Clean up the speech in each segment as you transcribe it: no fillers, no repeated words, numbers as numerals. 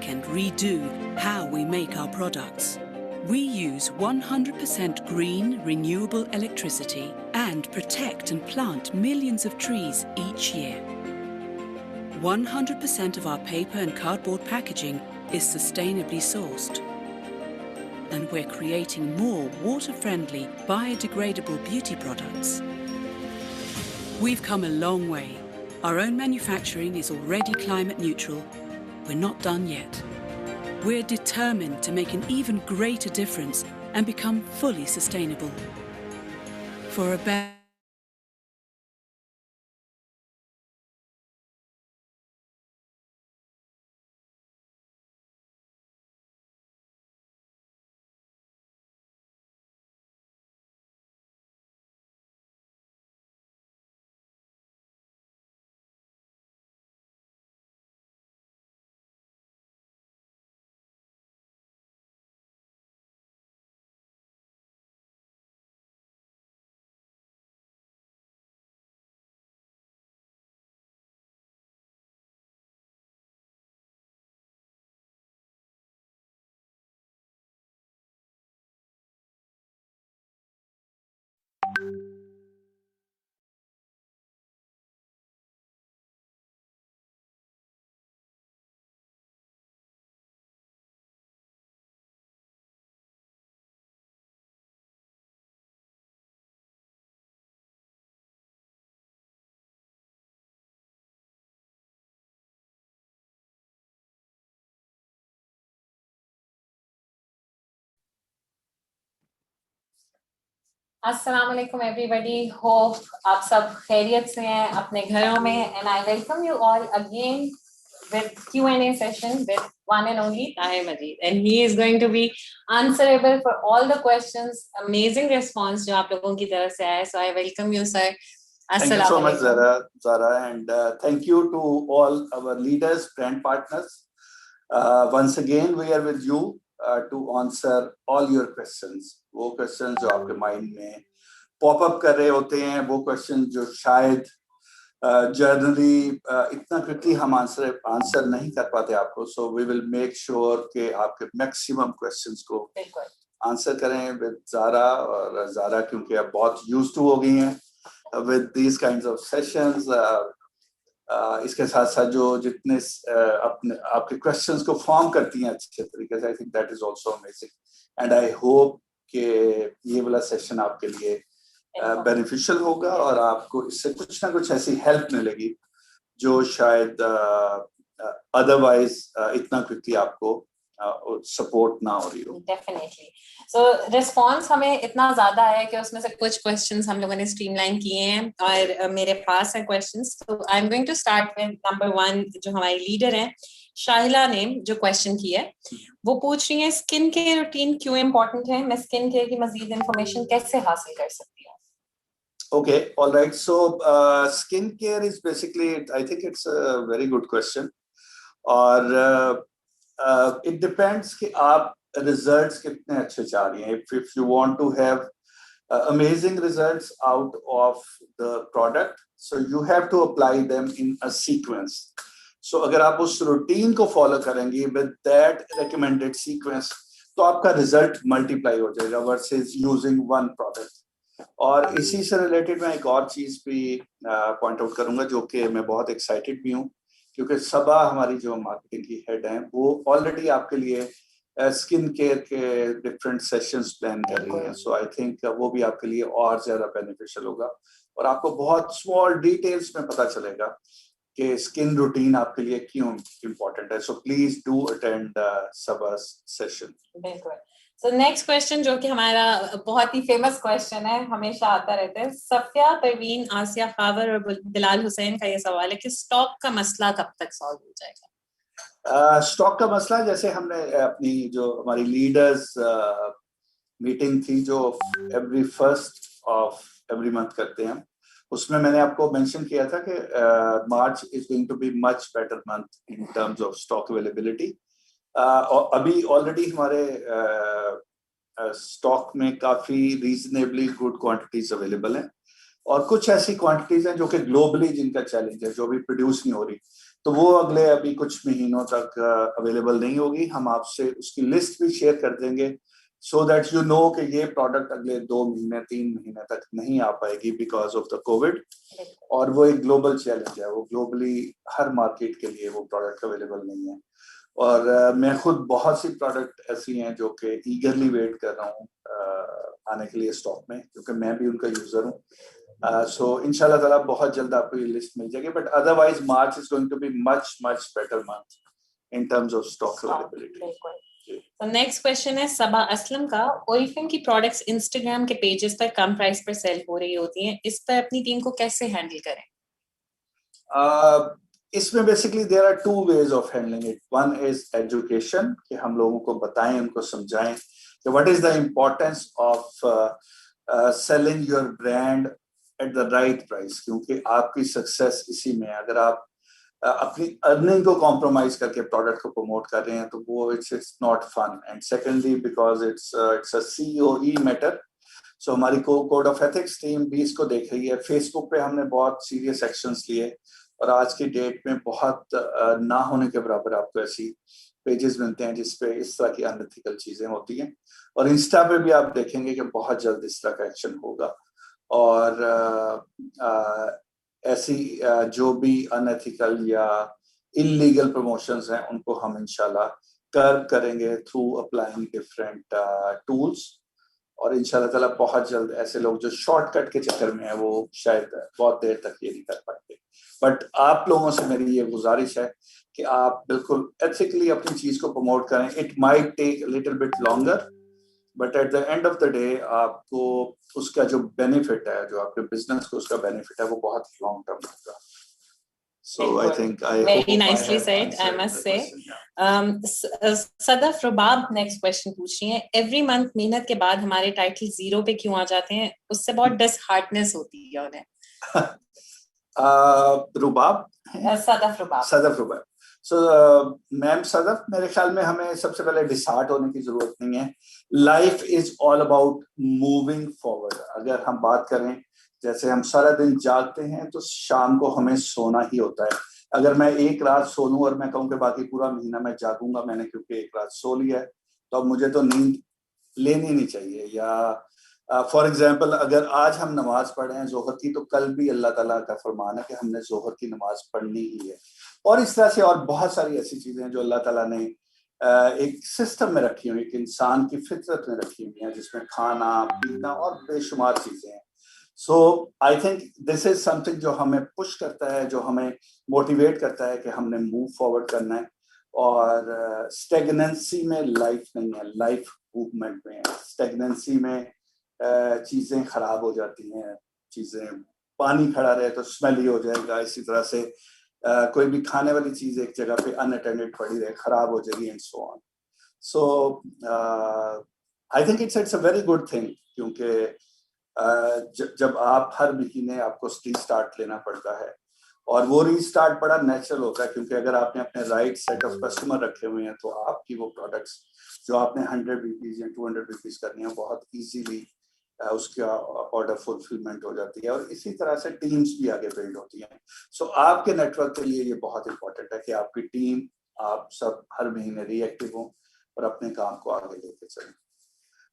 rethink and redo how we make our products. We use 100% green, renewable electricity and protect and plant millions of trees each year. 100% of our paper and cardboard packaging is sustainably sourced. And we're creating more water-friendly, biodegradable beauty products. We've come a long way. Our own manufacturing is already climate neutral. We're not done yet. We're determined to make an even greater difference and become fully sustainable. For a better Assalamualaikum everybody. Hope आप सब खैरियत से हैं अपने घरों में, and I welcome you all again with Q&A session with one and only Tahir Majid, and he is going to be answerable for all the questions. Amazing response जो आप लोगों की तरफ से आया, so I welcome you, sir. Thank you so much, Zara, and thank you to all our leaders, brand partners. Once again, we are with you to answer all your questions. वो questions जो आपके mind में pop up कर रहे होते हैं, वो questions जो शायद generally इतना quickly हम answer नहीं कर पाते आपको, so we will make sure कि आपके maximum questions को answer करें with Zara, और Zara क्योंकि अब बहुत used to हो गई हैं with these kinds of sessions. इसके साथ साथ जो जितने अपने आपके questions को form करती हैं अच्छे तरीके से, I think that is also amazing, and I hope कि ये वाला session आपके लिए beneficial होगा और आपको इससे कुछ ना कुछ ऐसी help मिलेगी जो शायद otherwise इतना quickly आपको support ना हो रही हो. Definitely. So response हमें इतना ज़्यादा आया कि उसमें से कुछ questions हम लोगों ने streamline किए हैं और मेरे पास हैं questions. So I'm going to start with number one, जो हमारी leader हैं शाहिला ने जो question किया है, वो पूछ रही हैं skin care routine क्यों important है, मैं skin care की मज़ीद information कैसे हासिल कर सकती हूँ? Okay, all right. So skin care is basically, I think it's a very good question. और it depends कि आप results कितने अच्छे चाह रही हैं. If you want to have amazing results out of the product, so you have to apply them in a sequence. So अगर आप उस routine को follow करेंगी with that recommended sequence, तो आपका result multiply हो जाएगा versus using one product. और इसी से related मैं एक और चीज भी point out करूँगा जो कि मैं बहुत excited भी हूँ, क्योंकि सबा हमारी जो मार्केटिंग की हेड हैं वो ऑलरेडी आपके लिए स्किन केयर के डिफरेंट सेशंस प्लान कर रही हैं, सो आई थिंक वो भी आपके लिए और ज्यादा बेनिफिशियल होगा और आपको बहुत स्मॉल डिटेल्स में पता चलेगा कि स्किन रूटीन आपके लिए क्यों इम्पोर्टेंट है. So please do attend Saba session. बिल्कुल. So next question जो कि हमारा बहुत ही famous question है, हमेशा आता रहता है, सफिया परवीन, आसिया खावर और बिलाल हुसैन का ये सवाल है कि स्टॉक का मसला कब तक सॉल्व हो जाएगा? स्टॉक का मसला जैसे हमने अपनी जो हमारी लीडर्स मीटिंग थी जो every first of every month करते हैं, उसमें मैंने आपको मेंशन किया था कि मार्च is going to be much better month in terms of stock availability. और अभी ऑलरेडी हमारे स्टॉक में काफी रीजनेबली गुड क्वांटिटीज अवेलेबल हैं और कुछ ऐसी क्वांटिटीज हैं जो कि ग्लोबली जिनका चैलेंज है, जो भी प्रोड्यूस नहीं हो रही. तो वो अगले अभी कुछ महीनों तक अवेलेबल नहीं होगी। हम आपसे उसकी लिस्ट भी शेयर कर देंगे so that you know कि ये प्रोडक्ट अगले 2 महीने 3 महीने तक नहीं आ पाएगी because of the कोविड। और वो एक ग्लोबल चैलेंज है, वो ग्लोबली हर मार्केट के लिए वो प्रोडक्ट अवेलेबल नहीं है। और मैं खुद बहुत सी प्रोडक्ट ऐसी हैं जो कि ईगरली वेट कर रहा हूँ आने के लिए स्टॉक में, क्योंकि मैं भी उनका यूजर हूँ। सो इंशाल्लाह ताला बहुत जल्द आपको ये लिस्ट मिल जाएगी, but otherwise March is going to be much better month in terms of stock availability. तो नेक्स्ट क्वेश्चन है सबा असलम का, ओरिफ्लेम की प्रोडक्ट्स इंस्टाग्राम के पेजेस पर कम प्राइस पर सेल हो रही होती हैं, इस पर अपनी टीम को कैसे हैंडल करें? इसमें basically there are 2 ways of handling it. One is education, कि हम लोगों को बताएं, उनको समझाएं कि what is the importance of selling your brand at the right price, क्योंकि आपकी सक्सेस इसी में है। अगर आप अपनी अर्निंग को कॉम्प्रोमाइज करके प्रोडक्ट को प्रमोट कर रहे हैं तो वो it's not fun. And secondly because it's a COE matter. So हमारी कोड ऑफ एथिक्स टीम भी इसको देख रही है। फेसबुक पे हमने बहुत सीरियस एक्शंस लिए और आज की डेट में बहुत ना होने के बराबर आपको ऐसी पेजेस मिलते हैं जिसपे इस तरह की अनएथिकल चीजें होती हैं। और इंस्टा पे भी आप देखेंगे कि बहुत जल्द इस तरह का एक्शन होगा। और ऐसी जो भी अनएथिकल या इलीगल प्रमोशंस हैं उनको हम इंशाल्लाह कर्ब करेंगे थ्रू अप्लाइंग डिफरेंट टूल्स। और इंशाल्लाह ताला बहुत जल्द ऐसे लोग जो शॉर्टकट के चक्कर में है वो शायद बहुत देर तक ये नहीं कर पाएंगे। बट आप लोगों से मेरी ये गुजारिश है कि आप बिल्कुल एथिकली अपनी चीज को प्रमोट करें। It might take little bit longer, but at the end of the day आपको उसका जो बेनिफिट है, जो आपके बिजनेस को उसका बेनिफिट है, वो बहुत लॉन्ग टर्म होगा। So I think very nicely said, I must say. Sadaf Rubab next question पूछ रही है, एवरी मंथ मेहनत के बाद हमारे टाइटल 0 पे क्यों आ जाते हैं? उससे बहुत डिसहार्टनेस होती है उन्हें। रुबाब, सदफ रुबाब। सो मैम सदफ, मेरे ख्याल में हमें सबसे पहले डिसहार्ट होने की जरूरत नहीं है। Life is all about moving forward. अगर हम बात करें, जैसे हम सारा दिन जागते हैं तो शाम को हमें सोना ही होता है। अगर मैं एक रात सो लूं और मैं कहूं कि बाकी पूरा महीना मैं जागूंगा, मैंने क्योंकि एक रात सो लिया है, तो अब मुझे तो नींद लेनी नहीं चाहिए। या फॉर एग्जाम्पल, अगर आज हम नमाज पढ़ रहे हैं जोहर की, तो कल भी अल्लाह ताला का फरमान है कि हमने जोहर की नमाज पढ़नी ही है। और इस तरह से और बहुत सारी ऐसी चीजें हैं जो अल्लाह ताला ने एक सिस्टम में रखी हुई, एक इंसान की फितरत में रखी हुई है, जिसमें खाना पीना और बेशुमार चीजें हैं। So I think this is something जो हमें पुश करता है, जो हमें मोटिवेट करता है कि हमने मूव फॉरवर्ड करना है। और स्टेगनेंसी में लाइफ नहीं है, लाइफ मूवमेंट में है। स्टेगनेंसी में चीजें खराब हो जाती हैं, चीजें, पानी खड़ा रहे तो स्मेली हो जाएगा। इसी तरह से कोई भी खाने वाली चीज एक जगह पे अनअटेंडेड पड़ी रहे, खराब हो जाएगी, and so on. So I think it's a very good thing, क्योंकि जब आप हर महीने आपको रीस्टार्ट लेना पड़ता है, और वो रीस्टार्ट बड़ा नेचुरल होता है, क्योंकि अगर आपने अपने राइट सेट ऑफ कस्टमर रखे हुए हैं तो आपकी वो प्रोडक्ट्स जो आपने 100 रुपीज या 200 रुपीज करनी है, बहुत इजीली उसका ऑर्डर फुलफिलमेंट हो जाती है। और इसी तरह से टीम्स भी आगे बिल्ड होती हैं। सो आपके नेटवर्क के लिए ये बहुत इंपॉर्टेंट है कि आपकी टीम, आप सब हर महीने रिएक्टिव हो और अपने काम को आगे लेके चलें।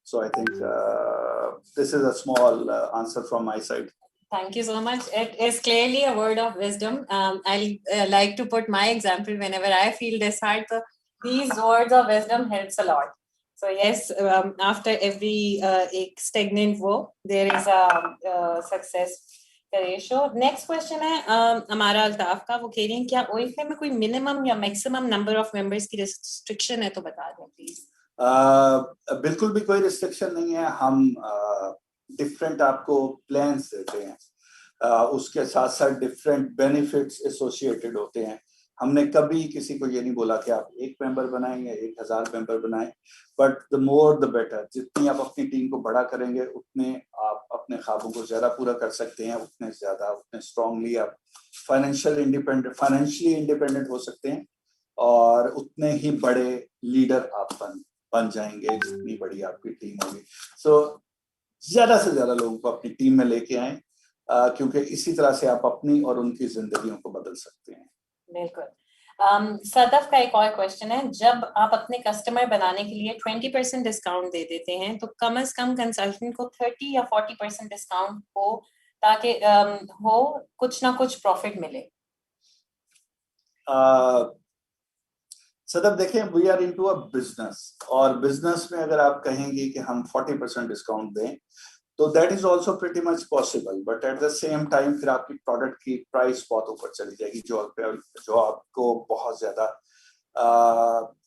So I think this is a small answer from my side. Thank you so much. It is clearly a word of wisdom. I like to put my example whenever I feel disheartened. So these words of wisdom helps a lot. So yes, after every stagnant work, there is a success ratio. Next question है हमारा अल्ताफ का, वो कह रही हैं क्या ओएफए में कोई मिनिमम या मैक्सिमम नंबर ऑफ मेंबर्स की रिस्ट्रिक्शन है, तो बता दें प्लीज। बिल्कुल भी कोई रिस्ट्रिक्शन नहीं है। हम डिफरेंट आपको प्लान्स देते हैं, उसके साथ साथ डिफरेंट बेनिफिट्स एसोसिएटेड होते हैं। हमने कभी किसी को ये नहीं बोला कि आप 1 मेंबर बनाएं या 1000 मेंबर बनाएं, but the more the better. जितनी आप अपनी टीम को बड़ा करेंगे, उतने आप अपने ख्वाबों को ज्यादा पूरा कर सकते हैं, उतने ज्यादा, उतने स्ट्रांगली आप फाइनेंशियली इंडिपेंडेंट हो सकते हैं, और उतने ही बड़े लीडर आप बन जाएंगे जितनी बड़ी आपकी टीम होगी। सो ज्यादा से ज्यादा लोगों को अपनी टीम में लेके आएं, क्योंकि इसी तरह से आप अपनी और उनकी जिंदगियों को बदल सकते हैं। बिल्कुल। सदफ का एक और क्वेश्चन है, जब आप अपने कस्टमर बनाने के लिए 20% डिस्काउंट दे देते हैं तो कम से कम कंसल्टेंट को 30 या 40% डिस्काउंट हो, ताकि हो कुछ ना कुछ प्रॉफिट मिले। सदब देखें, we are into a business, और बिजनेस में अगर आप कहेंगे कि हम 40% डिस्काउंट दें तो that is also pretty much possible, but at the same time फिर आपकी प्रोडक्ट की प्राइस बहुत ऊपर चली जाएगी, जो आपको बहुत ज्यादा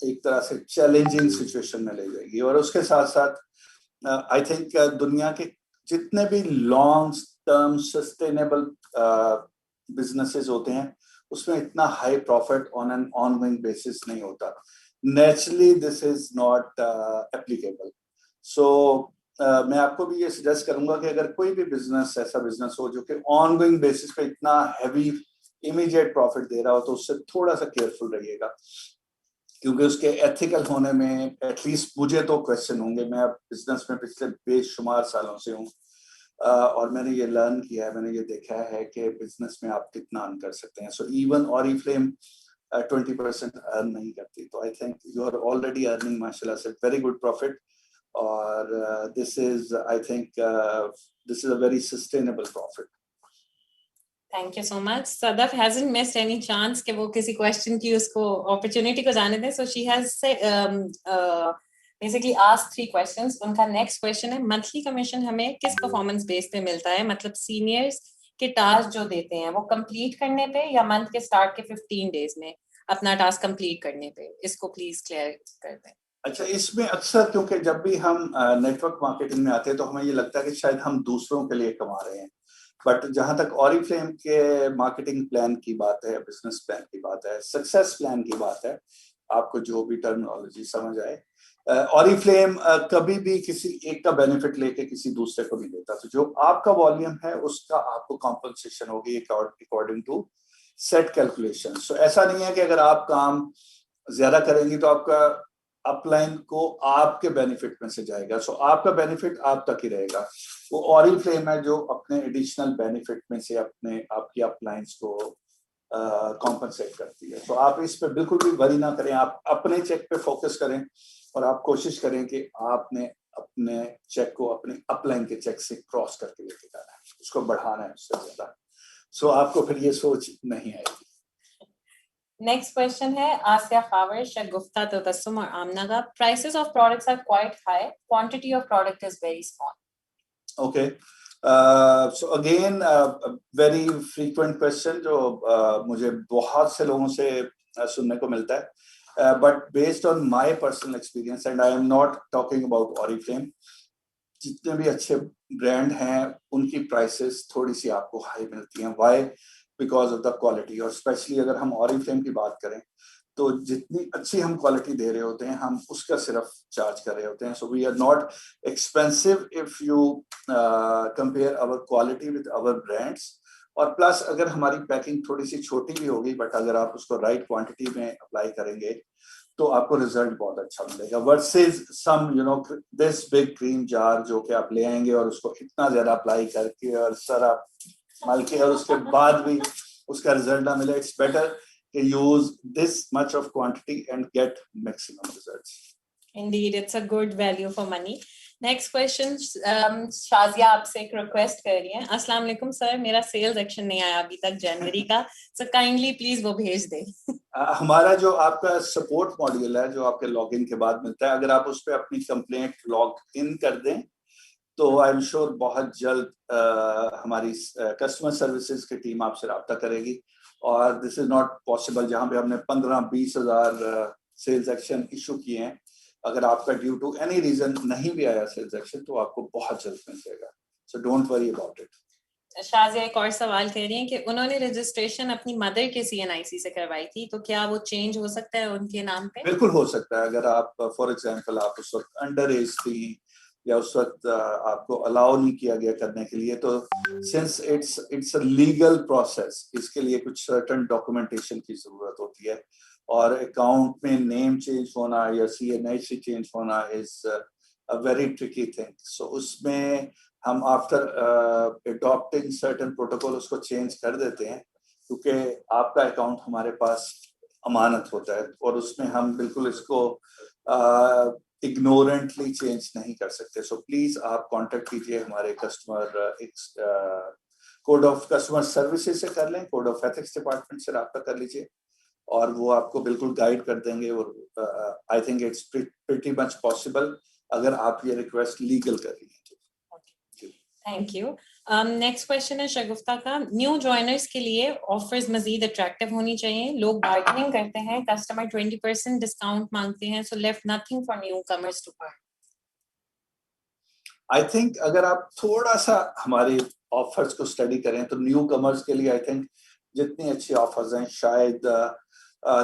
एक तरह से चैलेंजिंग सिचुएशन में ले जाएगी। और उसके साथ साथ आई थिंक दुनिया के जितने भी लॉन्ग टर्म सस्टेनेबल बिजनेसेस होते हैं उसमें इतना high profit on an ongoing basis नहीं होता। Naturally this is not applicable. So मैं आपको भी ये सजेस्ट करूंगा कि अगर कोई भी बिजनेस ऐसा बिजनेस हो जो कि ऑनगोइंग बेसिस पे इतना हैवी इमीडिएट प्रॉफिट दे रहा हो तो उससे थोड़ा सा केयरफुल रहिएगा, क्योंकि उसके एथिकल होने में एटलीस्ट मुझे तो क्वेश्चन होंगे। मैं अब बिजनेस में पिछले बेशुमार सालों से हूँ और मैंने ये लर्न किया है, मैंने ये देखा है कि बिजनेस में आप कितना अर्न कर सकते हैं। सो इवन ऑरिफ्लेम 20% अर्न नहीं करती, तो I think you are already earning माशाल्लाह से वेरी गुड प्रॉफिट, और this is I think this is a very sustainable profit. Thank you so much. Sadaf hasn't missed any chance कि वो किसी question की उसको अपॉर्चुनिटी को जाने दें, so she has basically asked 3 questions। उनका नेक्स्ट क्वेश्चन है, मंथली कमीशन हमें किस परफॉर्मेंस बेस पे मिलता है, मतलब सीनियर्स के टास्क जो देते हैं वो कंप्लीट करने पे या मंथ के स्टार्ट के 15 डेज में अपना टास्क कंप्लीट करने पे? इसको प्लीज क्लियर कर दें। अच्छा, इसमें अक्सर क्योंकि जब भी हम नेटवर्क मार्केटिंग में आते हैं तो हमें ये लगता है कि शायद हम दूसरों के लिए कमा रहे हैं, बट जहां तक ऑरिफ्लेम के मार्केटिंग प्लान की बात है, बिजनेस प्लान की बात है, सक्सेस प्लान की बात है, आपको जो भी टर्मिनोलॉजी समझ आए, ऑरिफ्लेम कभी भी किसी एक का बेनिफिट लेके किसी दूसरे को नहीं देता। तो जो आपका वॉल्यूम है उसका आपको कॉम्पनसेशन होगी अकॉर्डिंग टू सेट कैलकुलेशन। सो ऐसा नहीं है कि अगर आप काम ज्यादा करेंगी तो आपका अपलाइन को आपके बेनिफिट में से जाएगा। सो आपका बेनिफिट आप तक ही रहेगा। वो ऑरिफ्लेम है जो अपने एडिशनल बेनिफिट में से अपने आपकी अपलाइंस को कॉम्पनसेट करती है। तो आप इस पे बिल्कुल भी वरी ना करें, आप अपने चेक पे फोकस करें और आप कोशिश करें कि आपने अपने चेक को अपने अपलाइन के चेक से क्रॉस करके लेके जाना है, उसको बढ़ाना है उससे ज्यादा। सो आपको फिर ये सोच नहीं आएगी। नेक्स्ट क्वेश्चन है आसिया खावर, शगुफ्ता तबस्सुम और आमना का, prices of products are quite high, quantity of product is very small. Okay, so again very frequent question जो मुझे बहुत से लोगों से सुनने को मिलता है, but based on my personal experience and I am not talking about Oriflame, जितने भी अच्छे ब्रांड हैं उनकी प्राइसेस थोड़ी सी आपको हाई मिलती हैं। Why? Because of the quality. और स्पेशली अगर हम ऑरिफ्लेम की बात करें तो जितनी अच्छी हम क्वालिटी दे रहे होते हैं हम उसका सिर्फ चार्ज कर रहे होते हैं। So we are not expensive if you compare our quality with our brands. और प्लस अगर हमारी पैकिंग थोड़ी सी छोटी भी होगी बट अगर आप उसको राइट क्वांटिटी में अप्लाई करेंगे तो आपको रिजल्ट बहुत अच्छा मिलेगा, versus some this big cream jar जो कि आप ले आएंगे और उसको इतना ज्यादा अप्लाई करके और सारा मल के और उसके बाद भी उसका रिजल्ट ना मिले। It's better to use this much of quantity and get maximum results. Indeed, it's a good value for money. Next question, Shazia आपसे एक रिक्वेस्ट कर रही है, अस्सलाम वालेकुम सर, मेरा सेल्स एक्शन नहीं आया अभी तक जनवरी का, सो काइंडली प्लीज वो भेज दें। हमारा जो आपका सपोर्ट मॉड्यूल है जो आपके लॉगिन के बाद मिलता है, अगर आप उस पर अपनी कंप्लेंट लॉग इन कर दें तो आई एम श्योर बहुत जल्द हमारी कस्टमर सर्विसेज की टीम आपसे रब्ता करेगी। और दिस इज नॉट पॉसिबल जहां पे हमने 15-20 हजार सेल्स एक्शन इशू किए हैं, अगर आपका ड्यू टू एनी रीजन नहीं भी आया सेल्स एक्शन तो आपको बहुत जल्द मिल जाएगा। So don't worry about it. Shazia एक और सवाल कह रही हैं कि उन्होंने रजिस्ट्रेशन अपनी मदर के सीएनआईसी से करवाई थी, तो क्या वो चेंज हो सकता है उनके नाम पे? बिल्कुल हो सकता है। अगर आप फॉर एग्जांपल आप उस वक्त अंडर एज थी या उस वक्त आपको अलाउ नहीं किया गया करने के लिए, तो since it's a legal process, इसके लिए कुछ सर्टेन डॉक्यूमेंटेशन की जरूरत होती है और अकाउंट में नेम चेंज होना या सीएनआईसी चेंज होना is a very tricky thing. So उसमें हम आफ्टर अडॉप्टिंग सर्टेन प्रोटोकॉल उसको चेंज कर देते हैं, क्योंकि आपका अकाउंट हमारे पास अमानत होता है और उसमें हम बिल्कुल इसको इग्नोरेंटली चेंज नहीं कर सकते. सो प्लीज आप कांटेक्ट कीजिए हमारे customer code of customer services से कर लें, कोड ऑफ एथिक्स डिपार्टमेंट से रब्ता कर लीजिए और वो आपको बिल्कुल गाइड कर देंगे. और I think it's pretty much possible अगर आप ये रिक्वेस्ट लीगल कर रही हैं. Thank you. नेक्स्ट क्वेश्चन है शगुफ्ता का. न्यू जॉइनर्स के लिए ऑफर्स मजीद अट्रैक्टिव होनी चाहिए. लोग बार्गेनिंग करते हैं, कस्टमर 20% डिस्काउंट मांगते हैं, so left nothing for newcomers to earn. I think अगर आप थोड़ा सा हमारे ऑफर्स को स्टडी करें तो न्यू कमर्स के लिए आई थिंक जितनी अच्छी ऑफर्स हैं शायद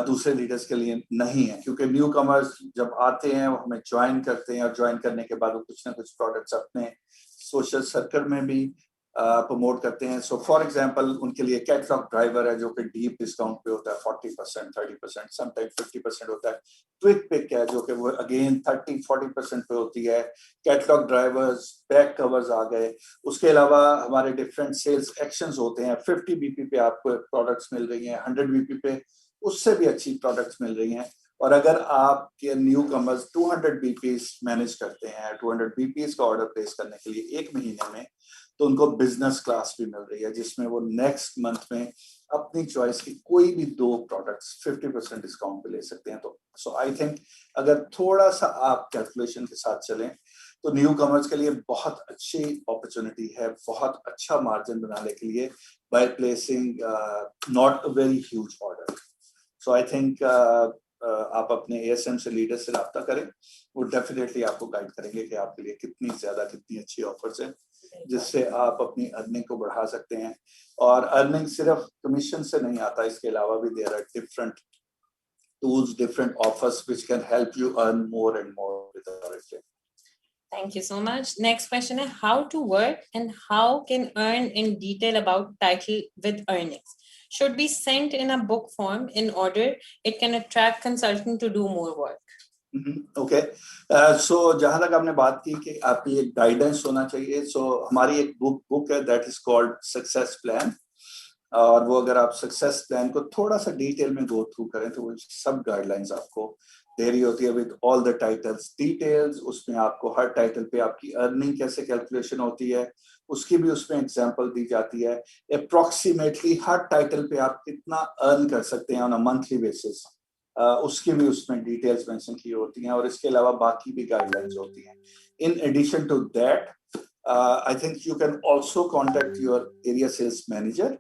दूसरे लीडर्स के लिए नहीं है, क्योंकि न्यू कमर्स जब आते हैं वो हमें ज्वाइन करते हैं और ज्वाइन करने के बाद वो कुछ ना कुछ प्रोडक्ट्स अपने सोशल सर्कल में भी प्रमोट करते हैं. सो फॉर एग्जांपल उनके लिए कैटलॉग ड्राइवर है जो कि डीप डिस्काउंट पे होता है, 40%, 30%, समटाइम 50% होता है. क्विक पिक है जो कि वो अगेन 30-40% पे होती है. कैटलॉग ड्राइवर्स, बैक कवर्स आ गए. उसके अलावा हमारे डिफरेंट सेल्स एक्शंस होते हैं. 50 बीपी पे आपको प्रोडक्ट्स मिल रही हैं, 100 बीपी पे उससे भी अच्छी प्रोडक्ट्स मिल रही हैं. और अगर आपके न्यू कमर्स 200 बीपीस मैनेज करते हैं, 200 बीपीस का ऑर्डर प्लेस करने के लिए एक महीने में, तो उनको बिजनेस क्लास भी मिल रही है जिसमें वो नेक्स्ट मंथ में अपनी चॉइस की कोई भी 2 प्रोडक्ट्स 50% डिस्काउंट पे ले सकते हैं. तो सो आई थिंक अगर थोड़ा सा आप कैलकुलेशन के साथ चलें तो न्यू कमर्स के लिए बहुत अच्छी अपॉर्चुनिटी है, बहुत अच्छा मार्जिन बनाने के लिए by placing not a very huge order. So I think आप अपने एएसएम से लीडर से रब्ता करें, वो डेफिनेटली आपको गाइड करेंगे कि आपके लिए कितनी अच्छी ऑफर्स हैं जिससे आप अपनी अर्निंग को बढ़ा सकते हैं. और अर्निंग सिर्फ कमीशन से नहीं आता, इसके अलावा भी there are different tools, different offers which can help you earn more and more with Oriflame. Thank you so much. Next question is how to work and how can earn in detail about title with earnings. Should be sent in a book form in order it can attract consultant to do more work. Okay. So जहां तक आपने बात की कि आपकी एक guidance होना चाहिए, सो हमारी एक बुक है that is called success plan. और वो अगर आप सक्सेस प्लान को थोड़ा सा डिटेल में गो थ्रू करें तो वो सब गाइडलाइंस आपको दे रही होती है with all the titles details. उसमें आपको हर टाइटल पे आपकी अर्निंग कैसे कैलकुलेशन होती है उसकी भी उसमें एग्जांपल दी जाती है. अप्रॉक्सीमेटली हर टाइटल पे आप कितना अर्न कर सकते हैं ऑन अ मंथली बेसिस, उसकी भी उसमें डिटेल्स मेंशन की होती हैं. और इसके अलावा बाकी भी गाइडलाइंस होती हैं. In addition to that I think you can also contact your area sales manager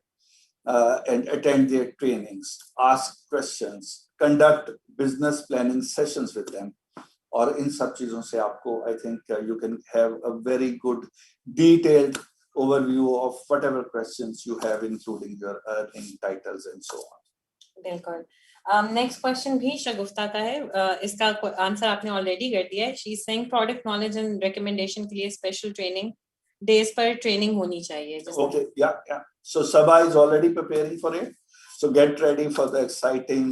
and attend their trainings, ask questions, conduct business planning sessions with them. और इन सब चीजों से आपको I think you can have a very good detailed overview of whatever questions you have, including your earning titles and so on. बिल्कुल. Next question भी शगुफ्ता का है. इसका आंसर आपने ऑलरेडी कर दिया है. She is saying product knowledge and recommendation के लिए स्पेशल ट्रेनिंग डेज पर ट्रेनिंग होनी चाहिए. Okay, yeah. So Sabha is already preparing for it. So get ready for the exciting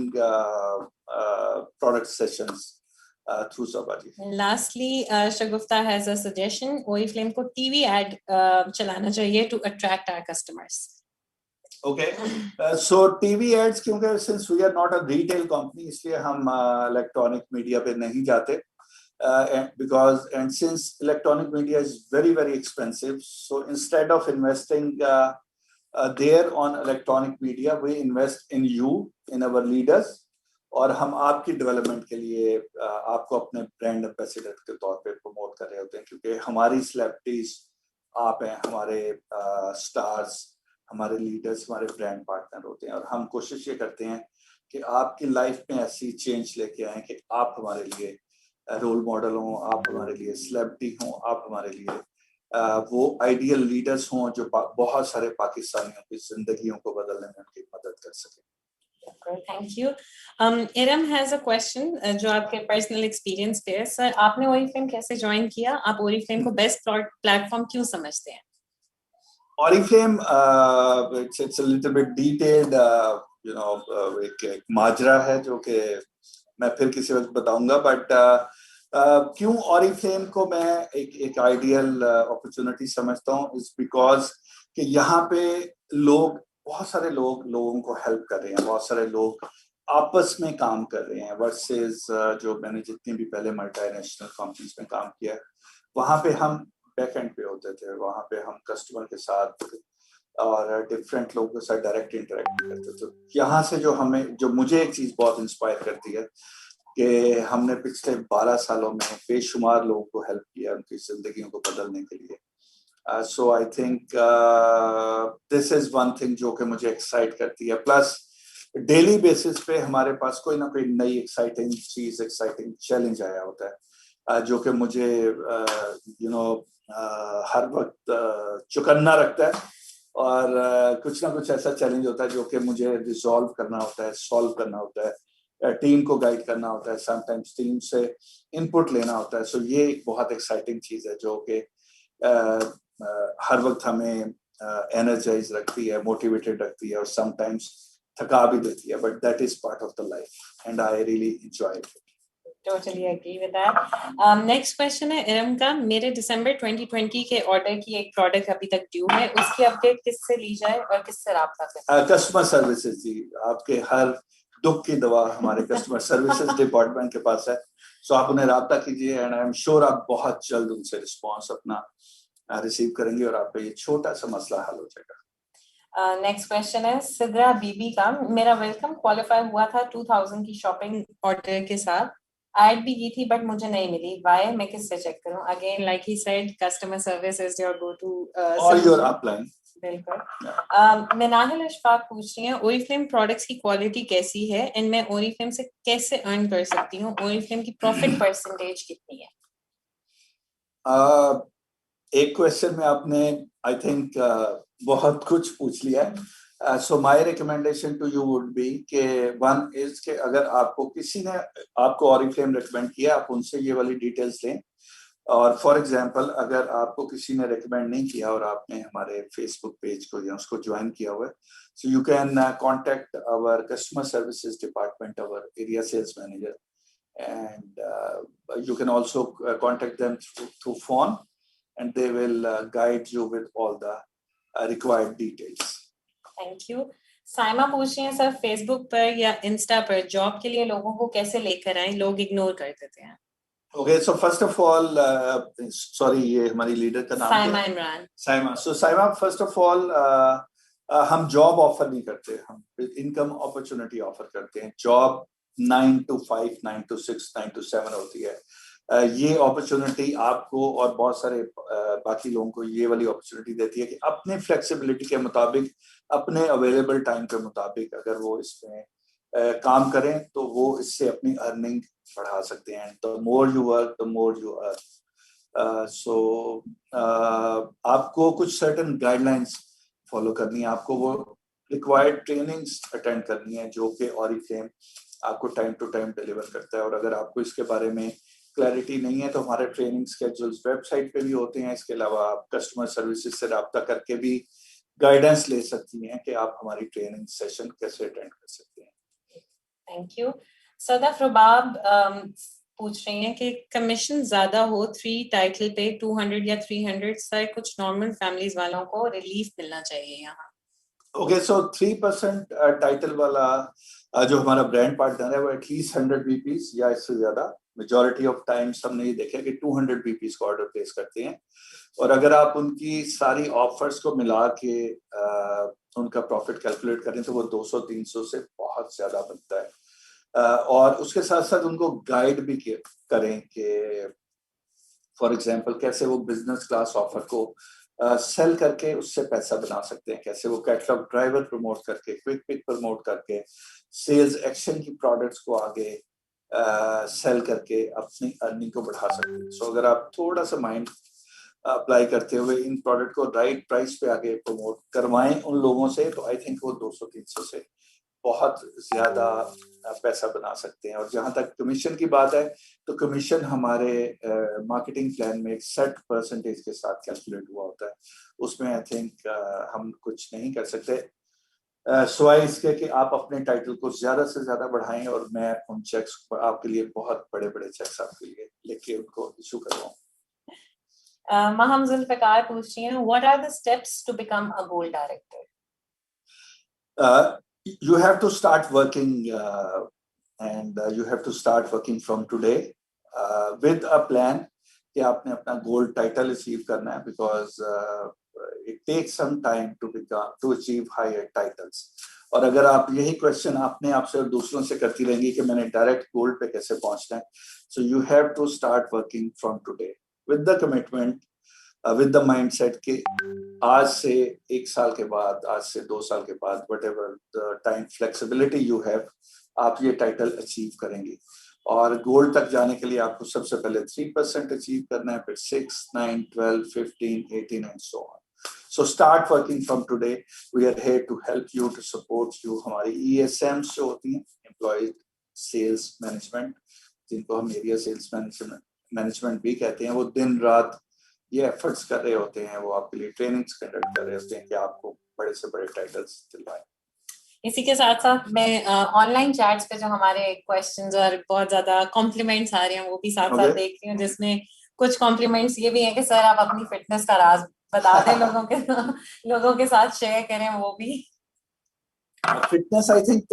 product sessions through Sabha ji. Lastly, Shagufta has a suggestion. Oriflame को TV ad चलाना चाहिए to attract our customers. Okay, so TV ads क्योंकि since we are not a retail company इसलिए हम electronic media पे नहीं जाते. And since electronic media is very very expensive, so instead of investing there on electronic media, we invest in you, in our leaders. और हम आपकी development के लिए आपको अपने ब्रांड एम्बेसडर के तौर पे प्रमोट कर रहे होते हैं, क्योंकि हमारी सेलिब्रिटीज आप हैं, हमारे स्टार्स, हमारे लीडर्स, हमारे ब्रांड पार्टनर होते हैं. और हम कोशिश ये करते हैं कि आपकी लाइफ में ऐसी चेंज लेके आए कि आप हमारे लिए रोल मॉडल हों, आप हमारे लिए सेलिब्रिटी हों, आप हमारे लिए वो आइडियल लीडर्स हों जो बहुत सारे पाकिस्तानियों की जिंदगियों को बदलने में उनकी मदद कर सकें. Thank you. Iram has a question जो आपके पर्सनल एक्सपीरियंस पे है. सर, आपने Oriflame कैसे ज्वाइन किया? आप Oriflame को बेस्ट प्लेटफॉर्म क्यों समझते हैं? Oriflame, it's a little bit detailed, एक माजरा है जो कि मैं फिर किसी वक्त बताऊंगा. बट क्यों Oriflame को मैं एक आइडियल अपॉर्चुनिटी समझता हूँ इज बिकॉज कि यहाँ पे लोग बहुत सारे लोगों को हेल्प कर रहे हैं, बहुत सारे लोग आपस में काम कर रहे हैं वर्सेस जो मैंने जितनी भी पहले मल्टीनेशनल कंपनीज में काम किया, वहाँ पे हम बैक एंड पे होते थे, वहाँ पे हम कस्टमर के साथ और डिफरेंट लोगों के साथ डायरेक्ट इंटरेक्ट करते थे। यहाँ से जो मुझे एक चीज़ बहुत इंस्पायर करती है कि हमने पिछले 12 सालों में बेशुमार लोगों को हेल्प किया उनकी जिंदगियों को बदलने के लिए। So I think this is one thing जो कि मुझे एक्साइट करती है। प्लस डेली बेसिस पे हमारे पास कोई ना कोई नई एक्साइटिंग चीज, एक्साइटिंग चैलेंज आया होता है जो कि मुझे हर वक्त चौकन्ना रखता है और कुछ ना कुछ ऐसा चैलेंज होता है जो कि मुझे रिजॉल्व करना होता है, सॉल्व करना होता है, टीम को गाइड करना होता है, समटाइम्स टीम से इनपुट लेना होता है। सो ये एक बहुत एक्साइटिंग चीज है जो कि हर वक्त हमें एनर्जाइज रखती है, मोटिवेटेड रखती है और समटाइम्स थका भी देती है, but that is part of the life and I really enjoy it. Totally agree with that. Next question है इरम का, मेरे दिसंबर 2020 के ऑर्डर की एक प्रोडक्ट अभी तक ड्यू है, उसकी अपडेट किससे ली जाए और किससे राब्ता करें? कस्टमर सर्विसेज जी, आपके हर दुख की दवा हमारे कस्टमर सर्विसेज डिपार्टमेंट के पास है। सो आप उन्हें राब्ता कीजिए एंड आई एम श्योर आप बहुत जल्द उनसे रिस्पॉन्स अपना रिसीव करेंगे और आपका ये छोटा सा मसला हल हो जाएगा। नेक्स्ट क्वेश्चन है सिद्रा बीबी का, मेरा वेलकम क्वालिफाई हुआ था 2000 की शॉपिंग ऑर्डर के साथ, ऐड भी की थी बट मुझे नहीं मिली, व्हाई, मैं किससे चेक करूं? Again like he said customer service is your go to और योर अपलाइन। बिल्कुल। मिनाहिल अशफाक पूछ रही है ओरिफ्लेम प्रोडक्ट्स की क्वालिटी कैसी है एंड मैं ओरिफ्लेम से कैसे अर्न कर सकती हूँ, ओरिफ्लेम की प्रॉफिट परसेंटेज कितनी है? एक क्वेश्चन में आपने आई थिंक बहुत कुछ पूछ लिया है। So my recommendation to you would be के वन इज के अगर आपको किसी ने आपको ऑरिफ्लेम रिकमेंड किया, आप उनसे ये वाली डिटेल्स लें। और फॉर एग्जांपल अगर आपको किसी ने रिकमेंड नहीं किया और आपने हमारे फेसबुक पेज को या उसको ज्वाइन किया हुआ है, so you can contact our customer services department, our area sales manager, and you can also contact them through phone and they will guide you with all the required details. Thank you. Saima पूछ रही है sir Facebook पर या Insta पर job के लिए लोगों को कैसे लेकर आए, लोग इग्नोर कर देते हैं। Okay, so first of all, sorry, ये हमारी लीडर का नाम Saima Imran. Saima. So Saima, first of all, हम जॉब ऑफर नहीं करते, हम इनकम अपॉर्चुनिटी ऑफर करते हैं। जॉब 9 to 5, 9 to 6, 9 to 7 होती है। ये अपॉर्चुनिटी आपको और बहुत सारे बाकी लोगों को ये वाली अपॉर्चुनिटी देती है कि अपने फ्लेक्सिबिलिटी के मुताबिक, अपने अवेलेबल टाइम के मुताबिक अगर वो इसमें काम करें तो वो इससे अपनी अर्निंग बढ़ा सकते हैं। The more you work the more you earn. So आपको कुछ सर्टेन गाइडलाइंस फॉलो करनी है, आपको वो रिक्वायर्ड ट्रेनिंग्स अटेंड करनी है जो कि ऑरिफ्लेम आपको टाइम टू टाइम डिलीवर करता है। और अगर आपको इसके बारे में क्लैरिटी नहीं है तो हमारे ट्रेनिंग स्केड्यूल्स वेबसाइट पे भी होते हैं। इसके अलावा आप कस्टमर सर्विसेज से राब्ता करके भी गाइडेंस ले सकती हैं कि आप हमारी ट्रेनिंग सेशन कैसे अटेंड कर सकते हैं। Thank you. सदफ रुबाब पूछ रही हैं कि कमीशन ज्यादा हो 3 टाइटल पे 200 या 300 से कुछ नॉर्मल फैमिलीज वालों को रिलीफ मिलना चाहिए यहाँ। ओके, सो 3% टाइटल वाला जो हमारा ब्रांड पार्टनर है वो एटलीस्ट 100 बीपीस या इससे ज्यादा, मेजॉरिटी ऑफ टाइम्स हमने ये देखा कि 200 बीपीस का ऑर्डर प्लेस करते हैं। और अगर आप उनकी सारी ऑफर्स को मिला के उनका प्रॉफिट कैलकुलेट करें तो वो 200-300 से बहुत ज्यादा बनता है। और उसके साथ साथ उनको गाइड भी करें कि फॉर एग्जांपल कैसे वो बिजनेस क्लास ऑफर को सेल करके उससे पैसा बना सकते हैं, कैसे वो कैटलॉग ड्राइवर प्रमोट करके, क्विक पिक प्रमोट करके, सेल्स एक्शन की प्रोडक्ट्स को आगे सेल करके अपनी अर्निंग को बढ़ा सकते हैं। सो अगर आप थोड़ा सा माइंड अप्लाई करते हुए इन प्रोडक्ट को राइट प्राइस पे आगे प्रमोट करवाएं उन लोगों से, तो आई थिंक वो 200-300 से बहुत ज्यादा पैसा बना सकते हैं। और जहां तक कमीशन की बात है तो कमीशन हमारे मार्केटिंग प्लान में एक सेट परसेंटेज के साथ कैलकुलेट हुआ होता है, उसमें आई थिंक हम कुछ नहीं कर सकते सिवाय इसके कि आप अपने टाइटल को ज्यादा से ज्यादा बढ़ाएं और मैं उन चेक्स आपके लिए बहुत बड़े बड़े चेक्स आपके लिए लेके उनको इशू करवाऊं। महम जुल्फिकार पूछ रही हैं what are the steps to become a gold director? You have to start working and you have to start working from today with a plan कि आपने अपना गोल्ड टाइटल अचीव करना है because it takes some time to achieve higher titles. और अगर आप यही question अपने आप से और दूसरों से करती रहेंगी कि मैंने डायरेक्ट गोल्ड पे कैसे पहुंचना है, so you have to start working from today with the commitment, with the mindset कि आज से 1 साल के बाद, आज से 2 साल के बाद, whatever the time flexibility you have, आप ये टाइटल अचीव करेंगे. और गोल्ड तक जाने के लिए आपको सबसे पहले 3% अचीव करना है, फिर 6, 9, 12, 15, 18 and so on. So start working from today. We are here to help you, to support you. हमारी ESMs जो होती हैं, Employee Sales Management, जिनको हम एरिया सेल्स मैनेजमेंट भी कहते हैं, वो दिन रात ये एफर्ट्स कर रहे होते हैं, वो आपके लिए ट्रेनिंग्स कंडक्ट कर रहे होते हैं कि आपको बड़े से बड़े टाइटल्स दिलवाएं. इसी के साथ साथ मैं ऑनलाइन चैट्स पे जो हमारे क्वेश्चंस और बहुत ज्यादा कॉम्प्लीमेंट्स आ रहे हैं वो भी साथ साथ देख रही हूँ, जिसमें कुछ कॉम्प्लीमेंट्स ये भी हैं कि सर आप अपनी फिटनेस का राज बता दें, लोगों के साथ शेयर करें वो भी. Fitness I think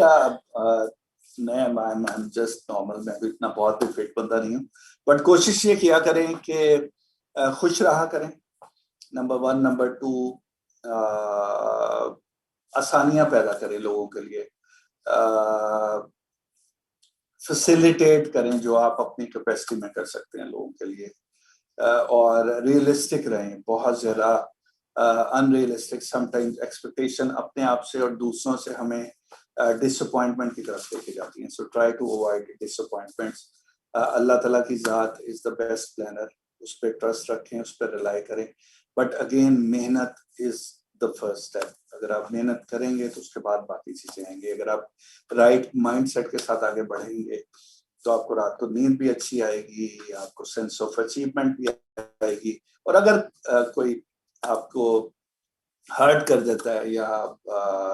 I'm just normal, मैं भी इतना बहुत भी फिट बंदा नहीं हूँ, बट कोशिश ये किया करें कि खुश रहा करें, नंबर 1. नंबर 2, आसानियां पैदा करें लोगों के लिए, फैसिलिटेट करें जो आप अपनी कैपेसिटी में कर सकते हैं लोगों के लिए, और रियलिस्टिक रहें, बहुत ज़्यादा अनरियलिस्टिक समटाइम्स एक्सपेक्टेशन अपने आप से और दूसरों से हमें डिसअपॉइंटमेंट की तरफ लेके जाती हैं. So try to avoid disappointments. अल्लाह ताला की ज़ात इज़ द बेस्ट प्लानर, उस पर ट्रस्ट रखें, उस पर रिलाई करें, बट अगेन मेहनत इज़ द फर्स्ट स्टेप. अगर आप मेहनत करेंगे तो उसके बाद बाकी चीजें आएंगी. अगर आप राइट माइंडसेट के साथ आगे बढ़ेंगे तो आपको रात को नींद भी अच्छी आएगी, आपको सेंस ऑफ अचीवमेंट भी आएगी. और अगर कोई आपको हर्ट कर देता है या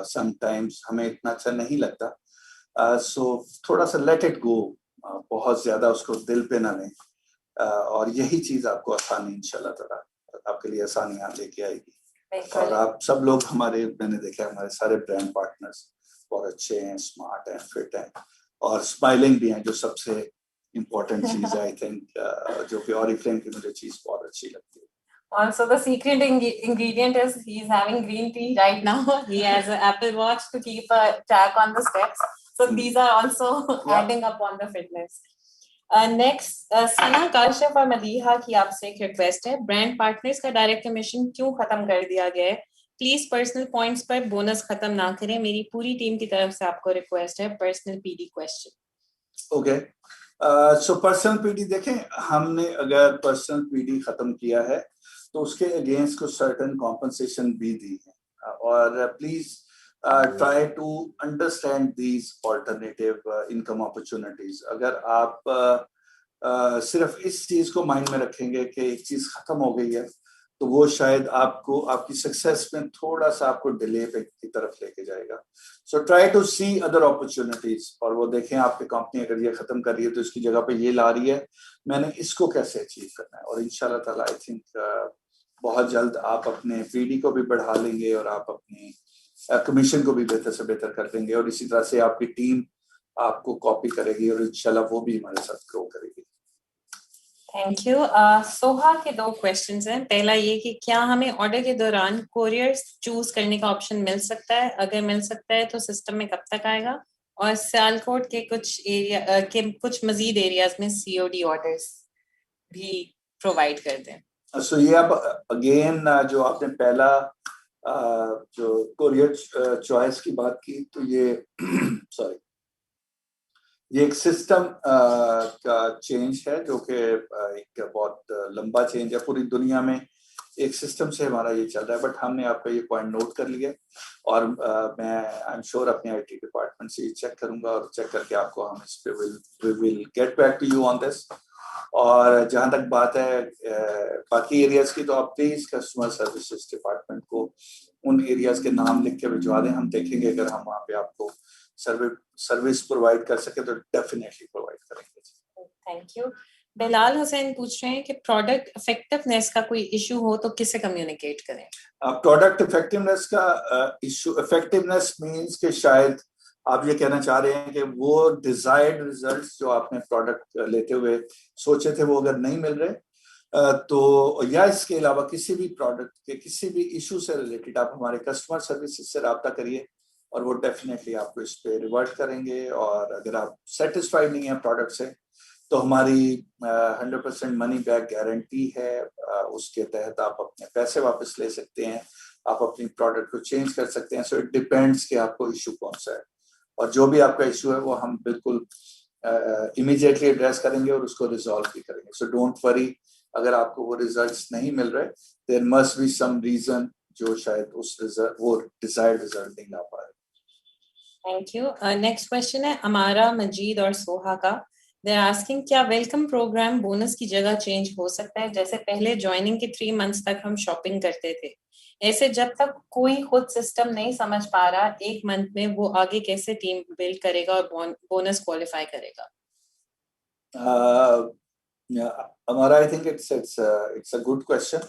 समटाइम्स हमें इतना अच्छा नहीं लगता, सो थोड़ा सा लेट इट गो, बहुत ज्यादा उसको दिल पे ना लें, और यही चीज आपको आसानी इंशाल्लाह ताला आपके लिए आसानियां लेके आएगी. और आप सब लोग हमारे, मैंने देखा हमारे सारे ब्रांड पार्टनर्स बहुत अच्छे हैं, स्मार्ट हैं, फिट हैं और स्माइलिंग भी हैं, जो सबसे इम्पोर्टेंट चीज है आई थिंक, जो कि ऑरिफ्लेम की मुझे चीज बहुत अच्छी लगती है. Also, the secret ingredient is he's having green tea right now. He has an Apple Watch to keep a track on the steps. So these are also adding up on the fitness. Next Sana Kashif और मदीहा की आपसे एक request है, brand partners का direct commission क्यों खत्म कर दिया गया है? प्लीज पर्सनल पॉइंट्स पर बोनस खत्म ना करें, मेरी पूरी टीम की तरफ से आपको रिक्वेस्ट है. Personal PD question. Okay, so personal PD देखें, हमने अगर पर्सनल पीडी खत्म किया है तो उसके अगेंस्ट को सर्टेन कॉम्पनसेशन भी दी है, और please try to understand these alternative income opportunities. अगर आप सिर्फ इस चीज को माइंड में रखेंगे कि एक चीज खत्म हो गई है तो वो शायद आपको आपकी सक्सेस में थोड़ा सा आपको डिले की तरफ लेके जाएगा. So try to see other opportunities, और वो देखें आपकी कंपनी अगर ये खत्म कर रही है तो इसकी जगह पे ये ला रही है, मैंने इसको कैसे अचीव करना है. और इंशाल्लाह ताला आई थिंक बहुत जल्द आप अपने पीडी को भी बढ़ा लेंगे और आप अपनी कमीशन को भी बेहतर से बेहतर कर देंगे, और इसी तरह से आपकी टीम आपको कॉपी करेगी और इंशाल्लाह वो भी हमारे साथ ग्रो करेगी. Thank you. सोहा के 2 क्वेश्चंस हैं. पहला ये कि क्या हमें ऑर्डर के दौरान कोरियर चूज करने का ऑप्शन मिल सकता है? अगर मिल सकता है तो सिस्टम में कब तक आएगा? और सियालकोट के कुछ एरिया के कुछ मजीद एरियाज में सीओडी ऑर्डर्स भी प्रोवाइड कर दें. सो ये अब अगेन जो आपने पहला जो कोरियर चॉइस की बात की, तो ये सॉरी, ये एक सिस्टम का चेंज है जो कि एक बहुत लंबा चेंज है. पूरी दुनिया में एक सिस्टम से हमारा ये चल रहा है, बट हमने आपका ये पॉइंट नोट कर लिया, और मैं आई एम श्योर अपने आईटी डिपार्टमेंट से चेक करूंगा, और चेक करके आपको हम इस पे we will get back to you on this. और जहां तक बात है बाकी एरियाज की, तो आप प्लीज कस्टमर सर्विसेज डिपार्टमेंट को उन एरियाज के नाम लिख के भिजवा दें. हम देखेंगे अगर हम वहाँ पे आपको सर्विस प्रोवाइड कर सके तो डेफिनेटली प्रोवाइड करेंगे. Thank you. बिलाल हुसैन पूछ रहे हैं कि प्रोडक्ट इफेक्टिवनेस का कोई इशू हो तो किसे कम्युनिकेट करें? प्रोडक्ट इफेक्टिवनेस का इशू, इफेक्टिवनेस मींस कि शायद आप ये कहना चाह रहे हैं कि वो डिजायर्ड रिजल्ट्स जो आपने प्रोडक्ट लेते हुए सोचे थे वो अगर नहीं मिल रहे, तो या इसके अलावा किसी भी प्रोडक्ट के किसी भी इशू से रिलेटेड आप हमारे कस्टमर सर्विस से रब्ता करिए और वो डेफिनेटली आपको इस पे रिवर्ट करेंगे। और अगर आप सेटिस्फाइड नहीं है प्रोडक्ट से तो हमारी 100% मनी बैक गारंटी है। उसके तहत आप अपने पैसे वापस ले सकते हैं, आप अपनी प्रोडक्ट को चेंज कर सकते हैं। सो इट डिपेंड्स कि आपको इशू कौन सा है, और जो भी आपका इशू है वो हम बिल्कुल इमीडिएटली एड्रेस करेंगे और उसको रिजॉल्व भी करेंगे। सो डोंट वरी, अगर आपको वो रिजल्ट्स नहीं मिल रहे, there must be some reason जो शायद उस रिजल्ट वो डिजायर्ड रिजल्ट नहीं ला पा रहे। Thank you. नेक्स्ट क्वेश्चन है अमारा, मजीद और सोहा का। दे आर आस्किंग, क्या वेलकम प्रोग्राम बोनस की जगह चेंज हो सकता है? जैसे पहले ज्वाइनिंग के 3 मंथ्स तक हम शॉपिंग करते थे, ऐसे जब तक कोई खुद सिस्टम नहीं समझ पा रहा 1 मंथ में, वो आगे कैसे टीम बिल्ड करेगा और बोनस क्वालिफाई करेगा? Amara, I think it's a good question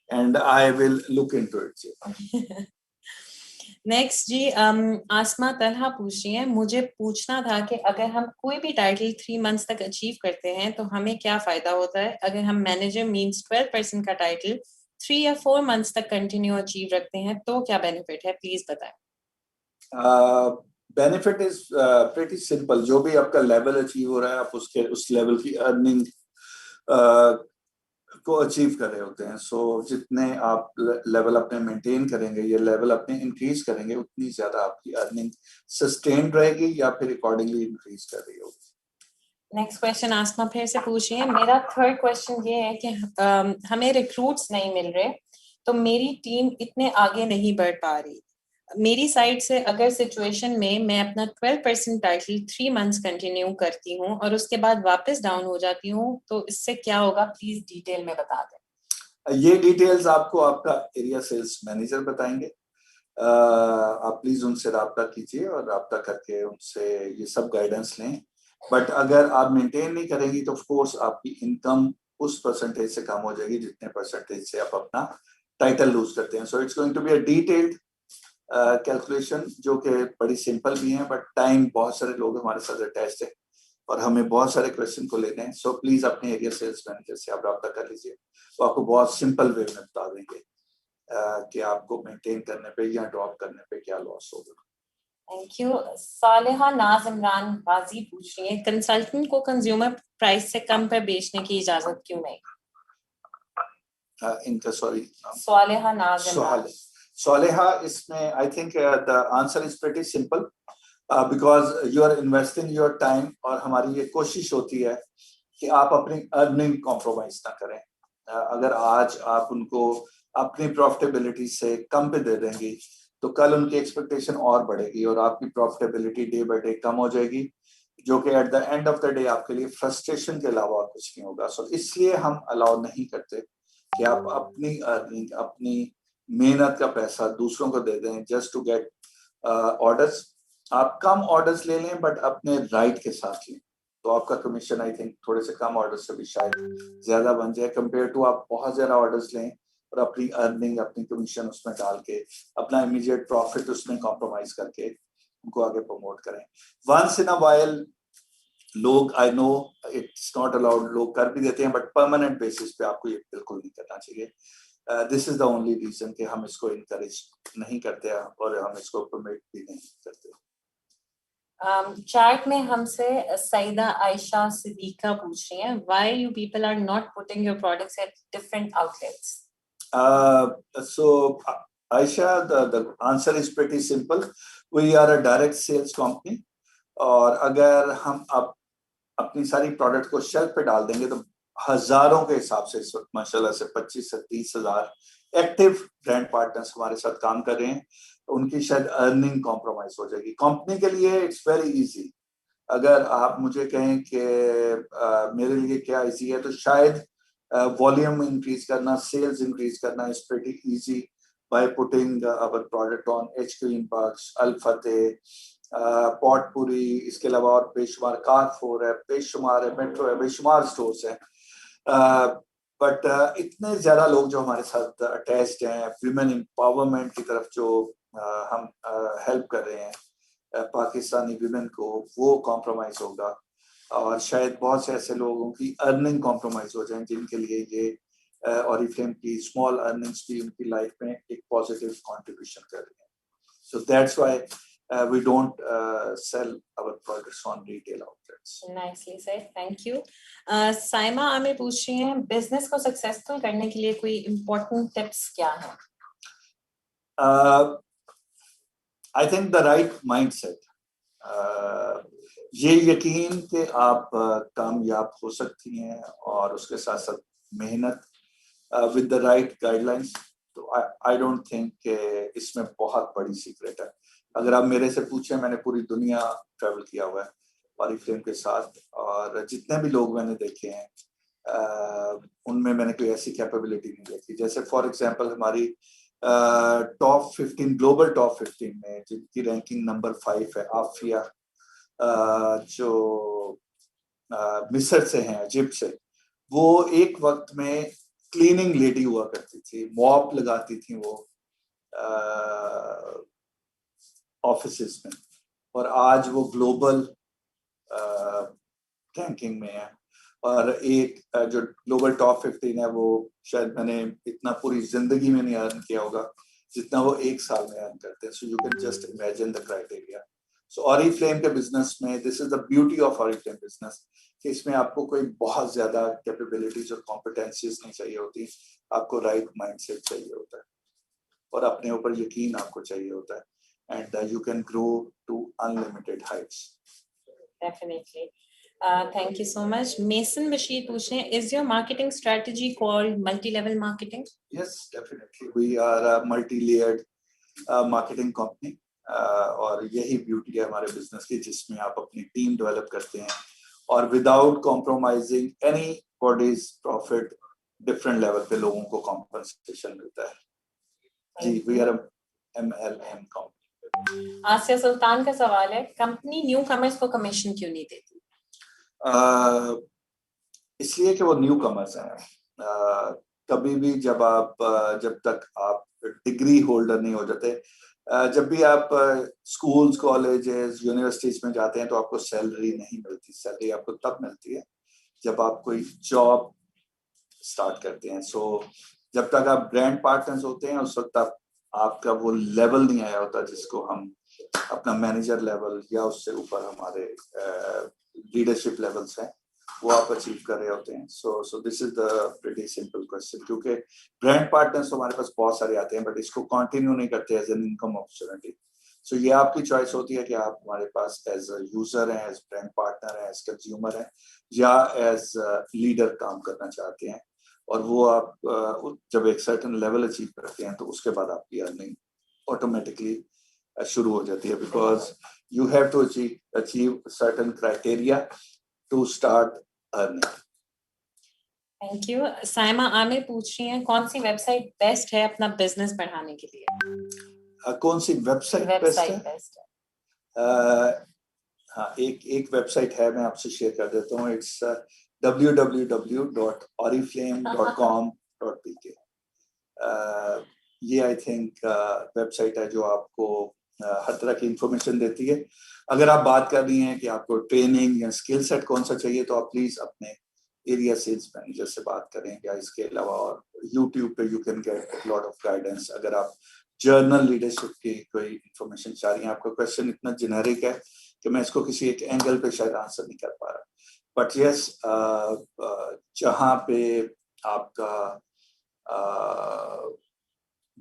and I will look into it. Next जी, आसमा तलहा पूछ रही है, मुझे पूछना था कि अगर हम कोई भी टाइटल 3 मंथ्स तक अचीव करते हैं तो हमें क्या फायदा होता है? अगर हम मैनेजर मींस 12% का टाइटल 3 या 4 मंथ्स तक कंटिन्यू अचीव रखते हैं तो क्या बेनिफिट है, प्लीज बताएं। Benefit is pretty simple. जो भी आपका लेवल अचीव हो रहा है, आप उसके उस लेवल की अर्निंग को अचीव कर रहे होते हैं। सो जितने आप लेवल अपने मेंटेन करेंगे, ये लेवल अपने इंक्रीज करेंगे, उतनी ज्यादा आपकी अर्निंग सस्टेन्ड रहेगी या फिर अकॉर्डिंगली इंक्रीज कर रही होगी। नेक्स्ट क्वेश्चन आसमा फिर से पूछ रही है। मेरा थर्ड क्वेश्चन ये है कि हमें रिक्रूट्स नहीं मिल रहे, तो मेरी टीम इतने आगे नहीं बढ़ पा रही। मेरी साइड से अगर सिचुएशन में मैं अपना 12% टाइटल 3 मंथ्स कंटिन्यू करती हूँ और उसके बाद वापस डाउन हो जाती हूँ, तो इससे क्या होगा, प्लीज डिटेल में बता दें। ये डिटेल्स आपको आपका एरिया सेल्स मैनेजर बताएंगे। आप प्लीज उनसे राब्ता कीजिए और राब्ता करके उनसे ये सब गाइडेंस लें। बट अगर आप मेंटेन नहीं करेंगी तो ऑफ कोर्स आपकी इनकम उस परसेंटेज से कम हो जाएगी जितने परसेंटेज से आप अपना टाइटल लूज करते हैं। So it's going to be a detailed calculation जो कि बड़ी सिंपल भी है, बट टाइम बहुत सारे लोग हमारे साथ अटैच्ड है और हमें बहुत सारे क्वेश्चन को लेने हैं। सो प्लीज अपने एरिया सेल्स मैनेजर से आप राब्ता कर लीजिए, वो आपको बहुत सिंपल वे में बता देंगे कि आपको मेंटेन करने पे या ड्रॉप करने पे क्या लॉस होगा। Thank you. सालेहा नाज इमरान बाजी पूछ रही है, कंसल्टेंट को कंज्यूमर प्राइस से कम पर बेचने की इजाजत क्यों नहीं? इनका सॉरी सालेहा नाज इमरान। सालेहा, इसमें I think the answer is pretty simple, because you are investing your time और हमारी ये कोशिश होती है कि आप अपनी अर्निंग कॉम्प्रोमाइज ना करें। अगर आज आप उनको अपनी प्रॉफिटेबिलिटी से कम पे दे देंगी तो कल उनकी एक्सपेक्टेशन और बढ़ेगी और आपकी प्रॉफिटेबिलिटी डे बाय डे कम हो जाएगी, जो कि eight the end of the day आपके लिए फ्रस्ट्रेशन के अलावा और कुछ नहीं होगा। सो इसलिए हम अलाउ नहीं करते कि आप अपनी अर्निंग, अपनी मेहनत का पैसा दूसरों को दे दें जस्ट टू गेट ऑर्डर्स। आप कम ऑर्डर्स ले लें बट अपने राइट के साथ लें, तो आपका कमीशन आई थिंक थोड़े से कम ऑर्डर से भी शायद ज्यादा बन जाए कंपेयर टू आप बहुत ज्यादा ऑर्डर्स लें और अपनी अर्निंग, अपनी कमीशन उसमें डाल के अपना इमीडिएट प्रॉफिट उसमें कॉम्प्रोमाइज करके उनको आगे प्रमोट करें। वंस इन अ वाइल लोग, I know it's not allowed, लोग कर भी देते हैं, बट परमानेंट बेसिस पे आपको ये बिल्कुल नहीं करना चाहिए। This is the only reason कि हम इसको इनकरेज नहीं करते और हम इसको प्रमोट भी नहीं करते। चैट में हमसे सईदा आयशा सिद्दीका पूछ रही हैं, why you people are not putting your products at different outlets? So Aisha, the answer is pretty simple. We are a direct sales company और अगर हम अपनी सारी प्रोडक्ट को शेल्फ पे डाल देंगे तो हजारों के हिसाब से इस वक्त माशाल्लाह से 25 से 30 हजार एक्टिव ब्रांड पार्टनर्स हमारे साथ काम कर रहे हैं, तो उनकी शायद अर्निंग कॉम्प्रोमाइज हो जाएगी। कंपनी के लिए इट्स वेरी इजी। अगर आप मुझे कहें कि मेरे लिए क्या इजी है, तो शायद वॉल्यूम इंक्रीज करना, सेल्स इंक्रीज करना is pretty easy by putting our product on HQ Inbox, Al Fatah, Potpourri, इसके अलावा और बेशुमार कारफोर है, बेशुमार है, मेट्रो है, बेशुमार स्टोर्स हैं बट इतने ज्यादा लोग जो हमारे साथ अटैच्ड हैं, विमेन एम्पावरमेंट की तरफ जो हम हेल्प कर रहे हैं पाकिस्तानी विमेन को, वो कॉम्प्रोमाइज होगा, और शायद बहुत से ऐसे लोगों की अर्निंग कॉम्प्रोमाइज हो जाए जिनके लिए ये ऑरिफ्लेम की स्मॉल अर्निंग्स भी उनकी लाइफ में एक पॉजिटिव कंट्रीब्यूशन कर रही है. So that's why we don't sell our products on retail outlets. Nicely said, thank you. Saima Aamir पूछ रही हैं, बिजनेस को सक्सेसफुल करने के लिए कोई इम्पोर्टेंट टिप्स क्या हैं? I think the right mindset. ये यकीन कि आप कामयाब हो सकती हैं और उसके साथ साथ मेहनत with the right guidelines. तो I don't think इसमें बहुत बड़ी सीक्रेट है. अगर आप मेरे से पूछें, मैंने पूरी दुनिया ट्रैवल किया हुआ है ऑरिफ्लेम के साथ, और जितने भी लोग मैंने देखे हैं उनमें मैंने कोई ऐसी कैपेबिलिटी नहीं देखी. जैसे फॉर एग्जांपल हमारी टॉप 15 ग्लोबल टॉप 15 में जिनकी रैंकिंग नंबर 5 है, आफिया जो मिस्र से हैं, इजिप्ट से, वो एक वक्त में क्लीनिंग लेडी हुआ करती थी, मॉप लगाती थी वो ऑफिसेस में, और आज वो ग्लोबल रैंकिंग में है. और एक जो ग्लोबल टॉप 15 है, वो शायद मैंने इतना पूरी जिंदगी में नहीं अर्न किया होगा जितना वो एक साल में अर्न करते हैं. सो you can just imagine the criteria. So Oriflame के बिजनेस में this is the beauty of Oriflame business कि इसमें आपको कोई बहुत ज्यादा कैपेबिलिटीज और कॉम्पिटेंसीज नहीं चाहिए होती. आपको राइट माइंडसेट चाहिए होता है और अपने ऊपर यकीन आपको चाहिए होता है, and you can grow to unlimited heights. Definitely. Thank you so much. Mason Bashir पूछ रहे हैं, is your marketing strategy called multi-level marketing? Yes, definitely. We are a multi-layered marketing company. और यही ब्यूटी है हमारे बिजनेस की, जिसमें आप अपनी टीम डेवलप करते हैं और without compromising any bodies profit, different level पे लोगों को कॉम्पनसेशन मिलता है. जी, we are a MLM company. आसिया सुल्तान का सवाल है, कंपनी न्यू कमर्स को कमीशन क्यों नहीं देती? इसलिए कि वो न्यू कमर्स हैं. कभी भी जब तक आप डिग्री होल्डर नहीं हो जाते, जब भी आप स्कूल्स, कॉलेजेस, यूनिवर्सिटीज में जाते हैं तो आपको सैलरी नहीं मिलती. सैलरी आपको तब मिलती है जब आप कोई जॉब स्टार्ट करते हैं. सो जब तक आप ब्रांड पार्टनर्स होते हैं उस वक्त आपका वो लेवल नहीं आया होता जिसको हम अपना मैनेजर लेवल या उससे ऊपर हमारे लीडरशिप लेवल्स हैं, वो आप अचीव कर रहे होते हैं. सो this is the pretty simple question. क्योंकि ब्रांड पार्टनर्स हमारे पास बहुत सारे आते हैं बट इसको कंटिन्यू नहीं करते एज एन इनकम अपॉर्चुनिटी. सो ये आपकी चॉइस होती है कि आप हमारे पास एज अ यूजर हैं, एज ब्रांड पार्टनर हैं, एज कंज्यूमर हैं, या एज लीडर काम करना चाहते हैं. और वो आप जब एक सर्टेन लेवल अचीव करते हैं तो उसके बाद आपकी अर्निंग ऑटोमेटिकली शुरू हो जाती है, because you have to achieve certain criteria to start earning. Thank you. Saima Aamir पूछ रही हैं, कौन सी वेबसाइट बेस्ट है अपना बिजनेस बढ़ाने के लिए? कौन सी वेबसाइट बेस्ट है? हाँ, एक वेबसाइट है, मैं आपसे शेयर कर देता हूँ. It's www.oriflame.com.pk. ये आई थिंक वेबसाइट है जो आपको हर तरह की इंफॉर्मेशन देती है. अगर आप बात कर रही हैं कि आपको ट्रेनिंग या स्किल सेट कौन सा चाहिए, तो आप प्लीज अपने एरिया सेल्स मैनेजर से बात करें. या इसके अलावा और यूट्यूब पे you can get lot of guidance. अगर आप जर्नल लीडरशिप की कोई इंफॉर्मेशन चाह रही हैं, आपका क्वेश्चन इतना जेनेरिक है कि मैं इसको किसी एक एंगल पे शायद आंसर नहीं कर पा रहा. बट यस, जहाँ पे आपका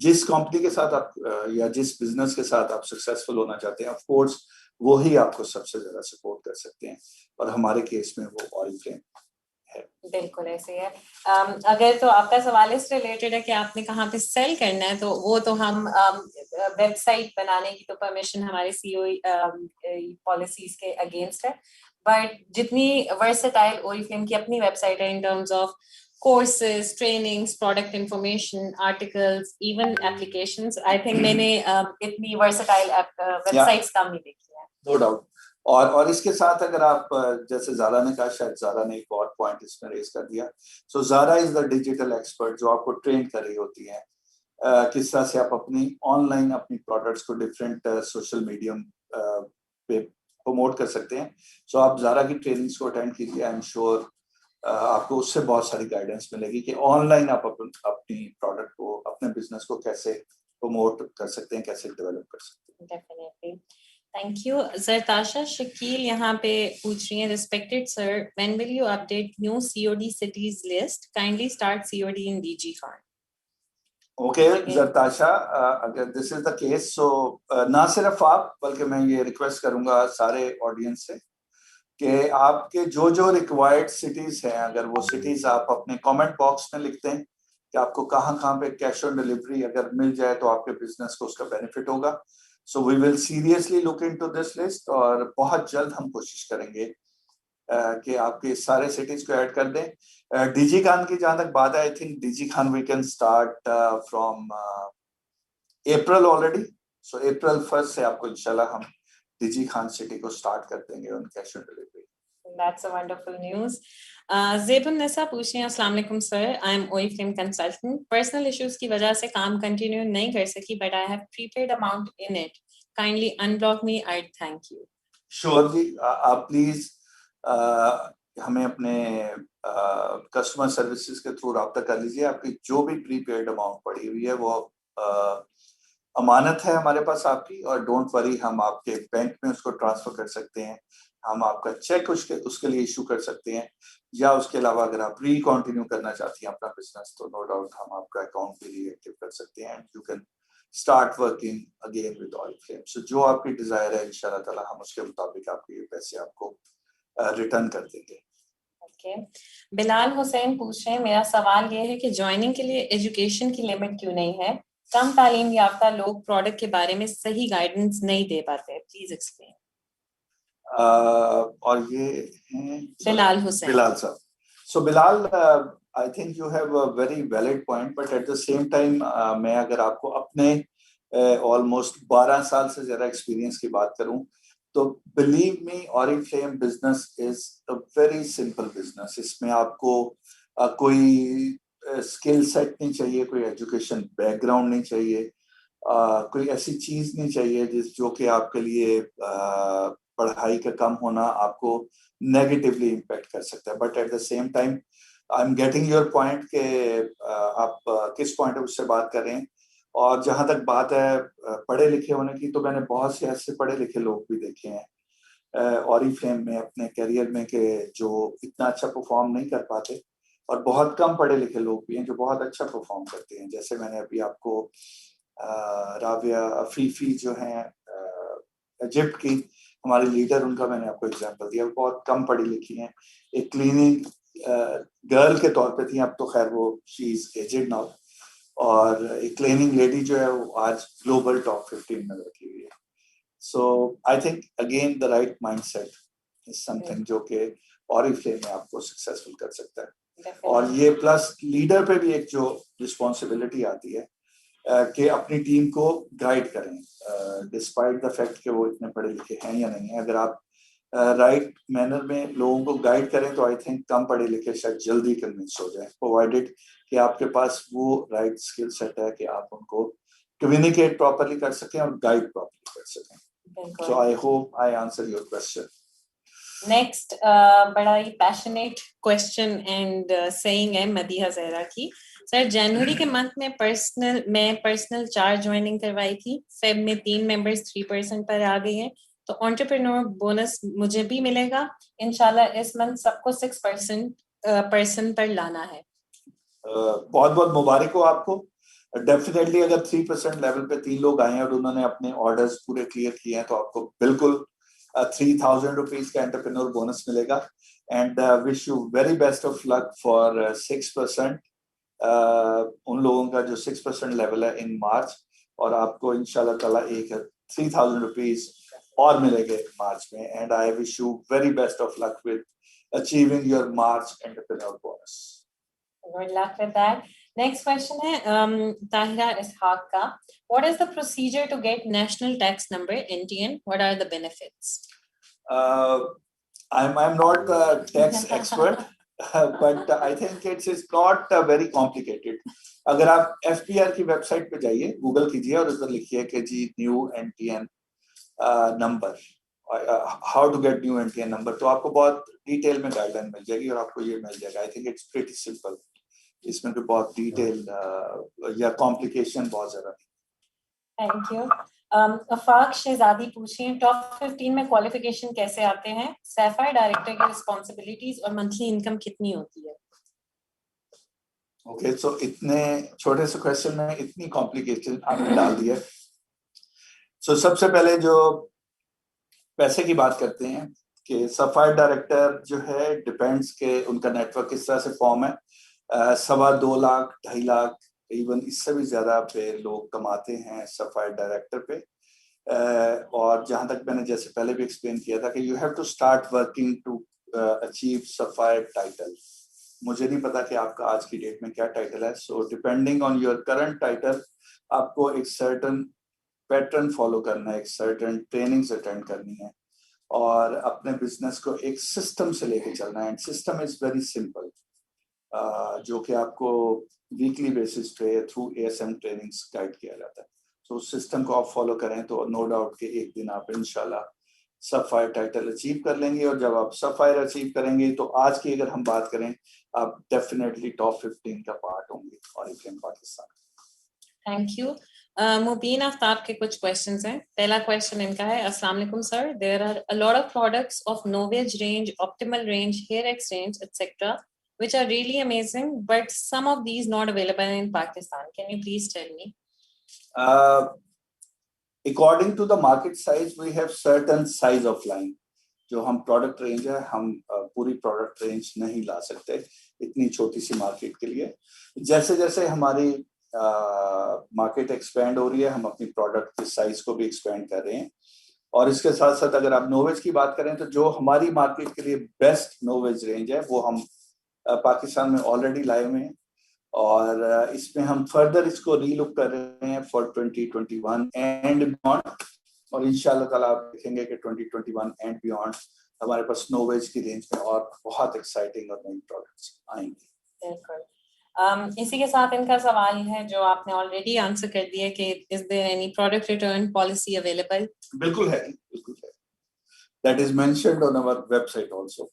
जिस कंपनी के साथ आप या जिस बिजनेस के साथ आप सक्सेसफुल होना चाहते हैं, ऑफ कोर्स वो ही आपको सबसे ज्यादा सपोर्ट कर सकते हैं, और हमारे केस में वो ऑरिफ्लेम है. बिल्कुल ऐसे है. अगर तो आपका सवाल इससे रिलेटेड है कि आपने कहाँ पे सेल करना है, तो वो तो हम वेबसाइट बनाने की तो परमिशन हमारे सीईओ पॉलिसीज के अगेंस्ट है. बट जितनी वर्सेटाइल ओरिफ्लेम की अपनी वेबसाइट है इन terms of courses, trainings, product information, articles, even applications. I think मैंने इतनी versatile websites कम नहीं देखी है. No doubt. और इसके साथ अगर आप जैसे ज़ारा ने कहा, शायद ज़ारा ने एक और पॉइंट इसमें रेज कर दिया, so Zara is the digital expert जो आपको ट्रेन कर रही होती है किस तरह से आप अपनी ऑनलाइन अपनी प्रोडक्ट्स को डिफरेंट सोशल मीडियम पे प्रमोट कर सकते हैं। सो आप ज़ारा की ट्रेनिंग्स को अटेंड कीजिए, आई एम श्योर आपको उससे बहुत सारी गाइडेंस मिलेगी कि ऑनलाइन आप अपनी प्रोडक्ट को, अपने बिजनेस को कैसे प्रमोट कर सकते हैं, कैसे डेवलप कर सकते हैं। Definitely, thank you. Zartasha Shakeel यहाँ पे पूछ रही हैं, respected sir, when will you update new COD cities list, kindly start COD in DG Khan. Okay Zartasha, अगर this is the case, so ना सिर्फ आप बल्कि मैं ये रिक्वेस्ट करूंगा सारे ऑडियंस से कि आपके जो जो रिक्वायर्ड सिटीज हैं, अगर वो सिटीज आप अपने कमेंट बॉक्स में लिखते हैं कि आपको कहाँ पे कैश ऑन डिलीवरी अगर मिल जाए तो आपके बिजनेस को उसका बेनिफिट होगा। So we will seriously look into this list और बहुत जल्द हम कोशिश करेंगे कि आपके सारे सिटीज को ऐड कर दें। डीजी खान की जहां तक बात है, I think DG Khan we can start from April already. So April 1 से आपको इंशाल्लाह हम डीजी खान सिटी को स्टार्ट कर देंगे on cash on delivery. That's a wonderful news. Zebun Nisa पूछ रहे हैं, अस्सलाम वालेकुम sir, I am Oriflame consultant. Personal issues की वजह से काम continue नहीं कर सकी, but I have prepaid amount in it. Kindly unblock me. I'd thank you. Sure जी, आप प्लीज हमें अपने कस्टमर सर्विसेज के थ्रू रब्ता कर लीजिए। आपकी जो भी प्रीपेड अमाउंट पड़ी हुई है वो अमानत है हमारे पास आपकी, और डोंट वरी, हम आपके बैंक में उसको ट्रांसफर कर सकते हैं, हम आपका चेक उसके लिए इशू कर सकते हैं, या उसके अलावा अगर आप री कंटिन्यू करना चाहती हैं अपना बिजनेस तो नो डाउट हम आपका अकाउंट भी रीएक्टिव कर सकते हैं, and you can start working again with Oriflame. So जो आपकी डिजायर है इंशाल्लाह ताला हम उसके मुताबिक आपके ये पैसे आपको रिटर्न कर देंगे। ओके, बिलाल हुसैन पूछ रहे हैं, मेरा सवाल ये है कि ज्वाइनिंग के लिए एजुकेशन की लिमिट क्यों नहीं है? कम तालीम याफ्ता लोग प्रोडक्ट के बारे में सही गाइडेंस नहीं दे पाते, प्लीज एक्सप्लेन। और ये हैं बिलाल हुसैन। बिलाल साहब। So Bilal, I think you have a very valid point, but at the same time मैं अगर आपको अपने ऑलमोस्ट 12 साल से ज्यादा एक्सपीरियंस की बात करूं तो believe me, Oriflame business is a very simple business. इसमें आपको कोई स्किल सेट नहीं चाहिए, कोई एजुकेशन बैकग्राउंड नहीं चाहिए, कोई ऐसी चीज नहीं चाहिए जो कि आपके लिए पढ़ाई का कम होना आपको नेगेटिवली इम्पैक्ट कर सकता है। But at the same time I am getting your point के आप किस पॉइंट ऑफ से बात कर रहे हैं। और जहां तक बात है पढ़े लिखे होने की, तो मैंने बहुत से ऐसे पढ़े लिखे लोग भी देखे हैं ऑरिफ्लेम में अपने करियर में कि जो इतना अच्छा परफॉर्म नहीं कर पाते, और बहुत कम पढ़े लिखे लोग भी हैं जो बहुत अच्छा परफॉर्म करते हैं। जैसे मैंने अभी आपको राविया अफीफी जो हैं इजिप्ट की हमारी लीडर, उनका मैंने आपको एग्जांपल दिया, बहुत कम पढ़ी लिखी हैं, एक क्लीनिंग गर्ल के तौर पे थी, अब तो खैर वो शी इज एजेड नाउ, और एक क्लीनिंग लेडी जो है वो आज ग्लोबल टॉप 15 में रखी हुई है। So I think again the right mindset is something जो कि ऑरिफ्लेम में आपको सक्सेसफुल कर सकता है। और ये प्लस लीडर पे भी एक जो रिस्पॉन्सिबिलिटी आती है कि अपनी टीम को गाइड करें डिस्पाइट द फैक्ट कि वो इतने पढ़े लिखे हैं या नहीं है। अगर आप राइट मैनर में लोगों को गाइड करें तो आई थिंक कम पढ़े लिखे शायद जल्दी कन्विंस हो जाए, प्रोवाइडेड कि आपके पास वो राइट स्किल सेट है कि आप उनको कम्युनिकेट प्रॉपरली कर सकें और गाइड प्रॉपरली कर सकें। So I hope I answer your question. Next बड़ा ही पैशनेट क्वेश्चन एंड सेइंग है मदीहा ज़हरा की। सर, जनवरी के मंथ में मैं पर्सनल 4 ज्वाइनिंग करवाई थी, फेब में 3 मेंबर्स 3% पर आ गए हैं, तो एंटरप्रेन्योर बोनस मुझे भी मिलेगा इंशाल्लाह। इस मंथ सबको 6% पर्सन पर लाना है। बहुत बहुत मुबारक हो आपको। डेफिनेटली अगर 3% लेवल पे 3 लोग आए हैं और उन्होंने अपने ऑर्डर्स पूरे क्लियर किए हैं तो आपको बिल्कुल 3,000 रुपीज का एंटरप्रेन्योर बोनस मिलेगा। And wish you very best of luck for 6%, उन लोगों का जो 6% लेवल है इन मार्च, और आपको इंशाल्लाह ताला एक 3,000 रुपीज और मिलेंगे मार्च में। And I wish you very best of luck with achieving your March entrepreneur bonus. Good luck with that. Next question है ताहिरा इसहाक का, what is the procedure to get national tax number NTN? What are the benefits? I'm not a tax expert, but I think it's not very complicated. अगर आप FPR की website पे जाइए, Google कीजिए और उस पर लिखिए कि जी new NTN number, how to get new NTN number, तो आपको बहुत डिटेल में गाइडलाइन मिल जाएगी और आपको ये मिल जाएगा. I think it's pretty simple. इसमें कोई बहुत डिटेल या कॉम्प्लिकेशन बहुत ज्यादा नहीं. Thank you. अफाक शहजादी पूछी हैं टॉप 15 में क्वालिफिकेशन कैसे आते हैं, सैफायर डायरेक्टर की रिस्पांसिबिलिटीज और मंथली इनकम कितनी होती है? ओके, सो इतने छोटे से क्वेश्चन में इतनी कॉम्प्लिकेशन आपने डाल दी है. सो सबसे पहले जो पैसे की बात करते हैं कि सफायर डायरेक्टर जो है डिपेंड्स के उनका नेटवर्क किस तरह से फॉर्म है. 2.25 लाख 2.5 लाख इवन इससे भी ज्यादा पे लोग कमाते हैं सफायर डायरेक्टर पे. और जहां तक मैंने जैसे पहले भी एक्सप्लेन किया था कि you have to start working to achieve sapphire title. मुझे नहीं पता कि आपका आज की डेट में क्या टाइटल है. So depending on your current title आपको एक सर्टन पैटर्न फॉलो करना है, एक सर्टन ट्रेनिंग्स अटेंड करनी है और अपने बिजनेस को एक सिस्टम से लेके चलना है. And system is very simple, जो कि आपको वीकली बेसिस पे थ्रू ASM ट्रेनिंग्स गाइड किया जाता है. तो उस सिस्टम को आप फॉलो करें तो नो डाउट कि एक दिन आप इंशाल्लाह सफायर टाइटल अचीव कर लेंगे. और जब आप सफायर अचीव करेंगे तो आज की अगर हम बात करें आप डेफिनेटली टॉप 15 का पार्ट होंगे Oriflame Pakistan. Thank you. Mubeen Aftab के कुछ क्वेश्चंस हैं. पहला क्वेश्चन इनका है, अस्सलाम वालेकुम sir, there are a lot of products of Novage range, optimal range, hair exchange etcetera which are really amazing, but some of these not available in Pakistan. Can you please tell me? According to the market size, we have certain size of line. जो हम product range है, हम पूरी product range नहीं ला सकते इतनी छोटी सी market के लिए. जैसे जैसे हमारी मार्केट एक्सपेंड हो रही है, हम अपनी प्रोडक्ट के साइज को भी एक्सपेंड कर रहे हैं. और इसके साथ साथ अगर आप नोवेज की बात करें तो जो हमारी मार्केट के लिए बेस्ट नोवेज रेंज है वो हम पाकिस्तान में ऑलरेडी लाए हुए हैं और इसमें हम फर्दर इसको रीलुक कर रहे हैं फॉर 2021 एंड बियॉन्ड. और इंशाल्लाह ताला आप देखेंगे कि 2021 एंड बियॉन्ड हमारे पास नोवेज की रेंज में और बहुत एक्साइटिंग और नई प्रोडक्ट्स आएंगे. बिल्कुल. इसी के साथ इनका सवाल है जो आपने ऑलरेडी आंसर कर दिया कि is there any product return policy available? बिल्कुल है, बिल्कुल है. That is mentioned on our website also.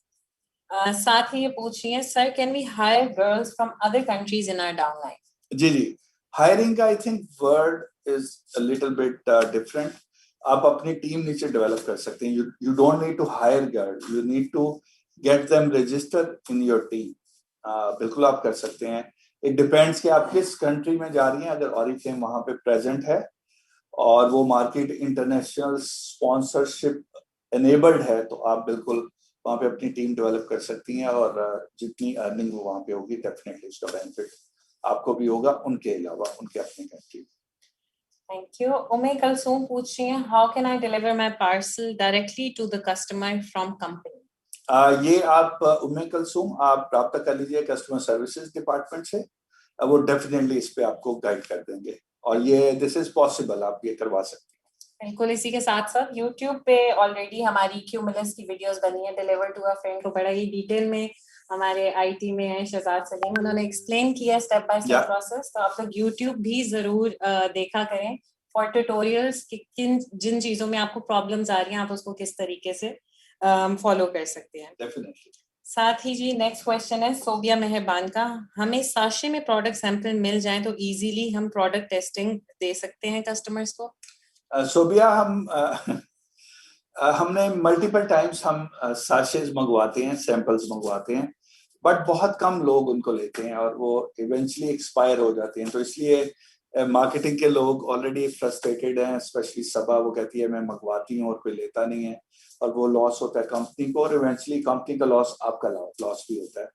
साथ ही ये पूछ रही है, sir can we hire girls from other countries in our downline? जी जी, हायरिंग का I think word is a little bit different. आप अपनी टीम नीचे डेवलप कर सकते हैं. You don't need to hire girl, you need to get them register in your team. बिल्कुल आप कर सकते हैं. इट डिपेंड्स कि आप किस कंट्री में जा रही हैं. अगर ऑरिफ्लेम वहां पे प्रेजेंट है और वो मार्केट इंटरनेशनल स्पॉन्सरशिप एनेबल्ड है तो आप बिल्कुल वहाँ पे अपनी टीम डेवलप कर सकती हैं और जितनी अर्निंग वो वहाँ पे होगी डेफिनेटली उसका बेनिफिट आपको भी होगा, उनके अलावा उनके अपने कंट्री. Thank you. उमे कलसूम पूछ रही हैं, how can I deliver my parcel directly to the customer from company? ये आप उमे कलसूम आप रब्ता कर लीजिए कस्टमर सर्विसेज डिपार्टमेंट से. वो डेफिनेटली इस पे आपको गाइड कर देंगे और ये दिस इज पॉसिबल, आप ये करवा सकते हैं. बिल्कुल. इसी के साथ साथ YouTube पे ऑलरेडी हमारी क्यूमुलस की वीडियोस बनी है, डिलीवर टू अ फ्रेंड को बड़ा ही डिटेल में हमारे IT में है शहजाद सलीम, उन्होंने एक्सप्लेन किया स्टेप बाय स्टेप प्रोसेस. तो आप लोग YouTube भी जरूर देखा करें फॉर ट्यूटोरियल्स कि जिन चीजों में आपको प्रॉब्लम्स आ रही हैं आप उसको किस तरीके से फॉलो कर सकते हैं. डेफिनेटली. साथ ही जी नेक्स्ट क्वेश्चन है सोबिया मेहरबान का, हमें साशे में प्रोडक्ट सैंपल मिल जाए तो इजीली हम प्रोडक्ट टेस्टिंग दे सकते हैं कस्टमर्स को? सोबिया हमने मल्टीपल टाइम्स हम साशेज मंगवाते हैं, सैंपल्स मंगवाते हैं, बट बहुत कम लोग उनको लेते हैं और वो इवेंचुअली एक्सपायर हो जाते हैं. तो इसलिए मार्केटिंग के लोग ऑलरेडी फ्रस्ट्रेटेड हैं. स्पेशली सबा वो कहती है मैं मंगवाती हूँ और कोई लेता नहीं है और वो लॉस होता है कंपनी को और इवेंचुअली कंपनी का लॉस, आपका लॉस भी होता है.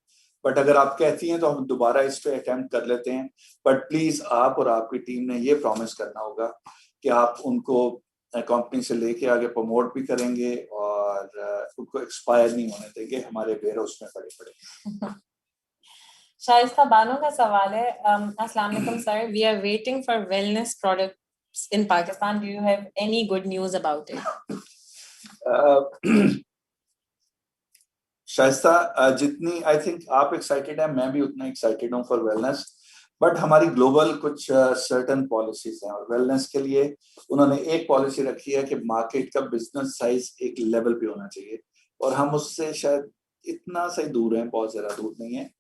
बट अगर आप कहती हैं तो हम दोबारा इस पे अटेम्प्ट कर लेते हैं. बट प्लीज आप और आपकी टीम ने ये प्रॉमिस करना होगा कि आप उनको कंपनी से लेके आगे प्रमोट भी करेंगे और उनको एक्सपायर नहीं होने देंगे हमारे वेयरहाउस में पड़े. शाइस्ता बानो का सवाल है, अस्सलाम वालेकुम sir, we are waiting for wellness products in Pakistan, do you have any good news about it? Shaista, जितनी आई थिंक आप एक्साइटेड हैं, मैं भी उतना एक्साइटेड हूँ फॉर वेलनेस, बट हमारी ग्लोबल कुछ सर्टन पॉलिसीज हैं, और वेलनेस के लिए उन्होंने एक पॉलिसी रखी है कि मार्केट का बिजनेस साइज एक लेवल पे होना चाहिए, और हम उससे शायद इतना सही दूर हैं, बहुत ज्यादा दूर नहीं है।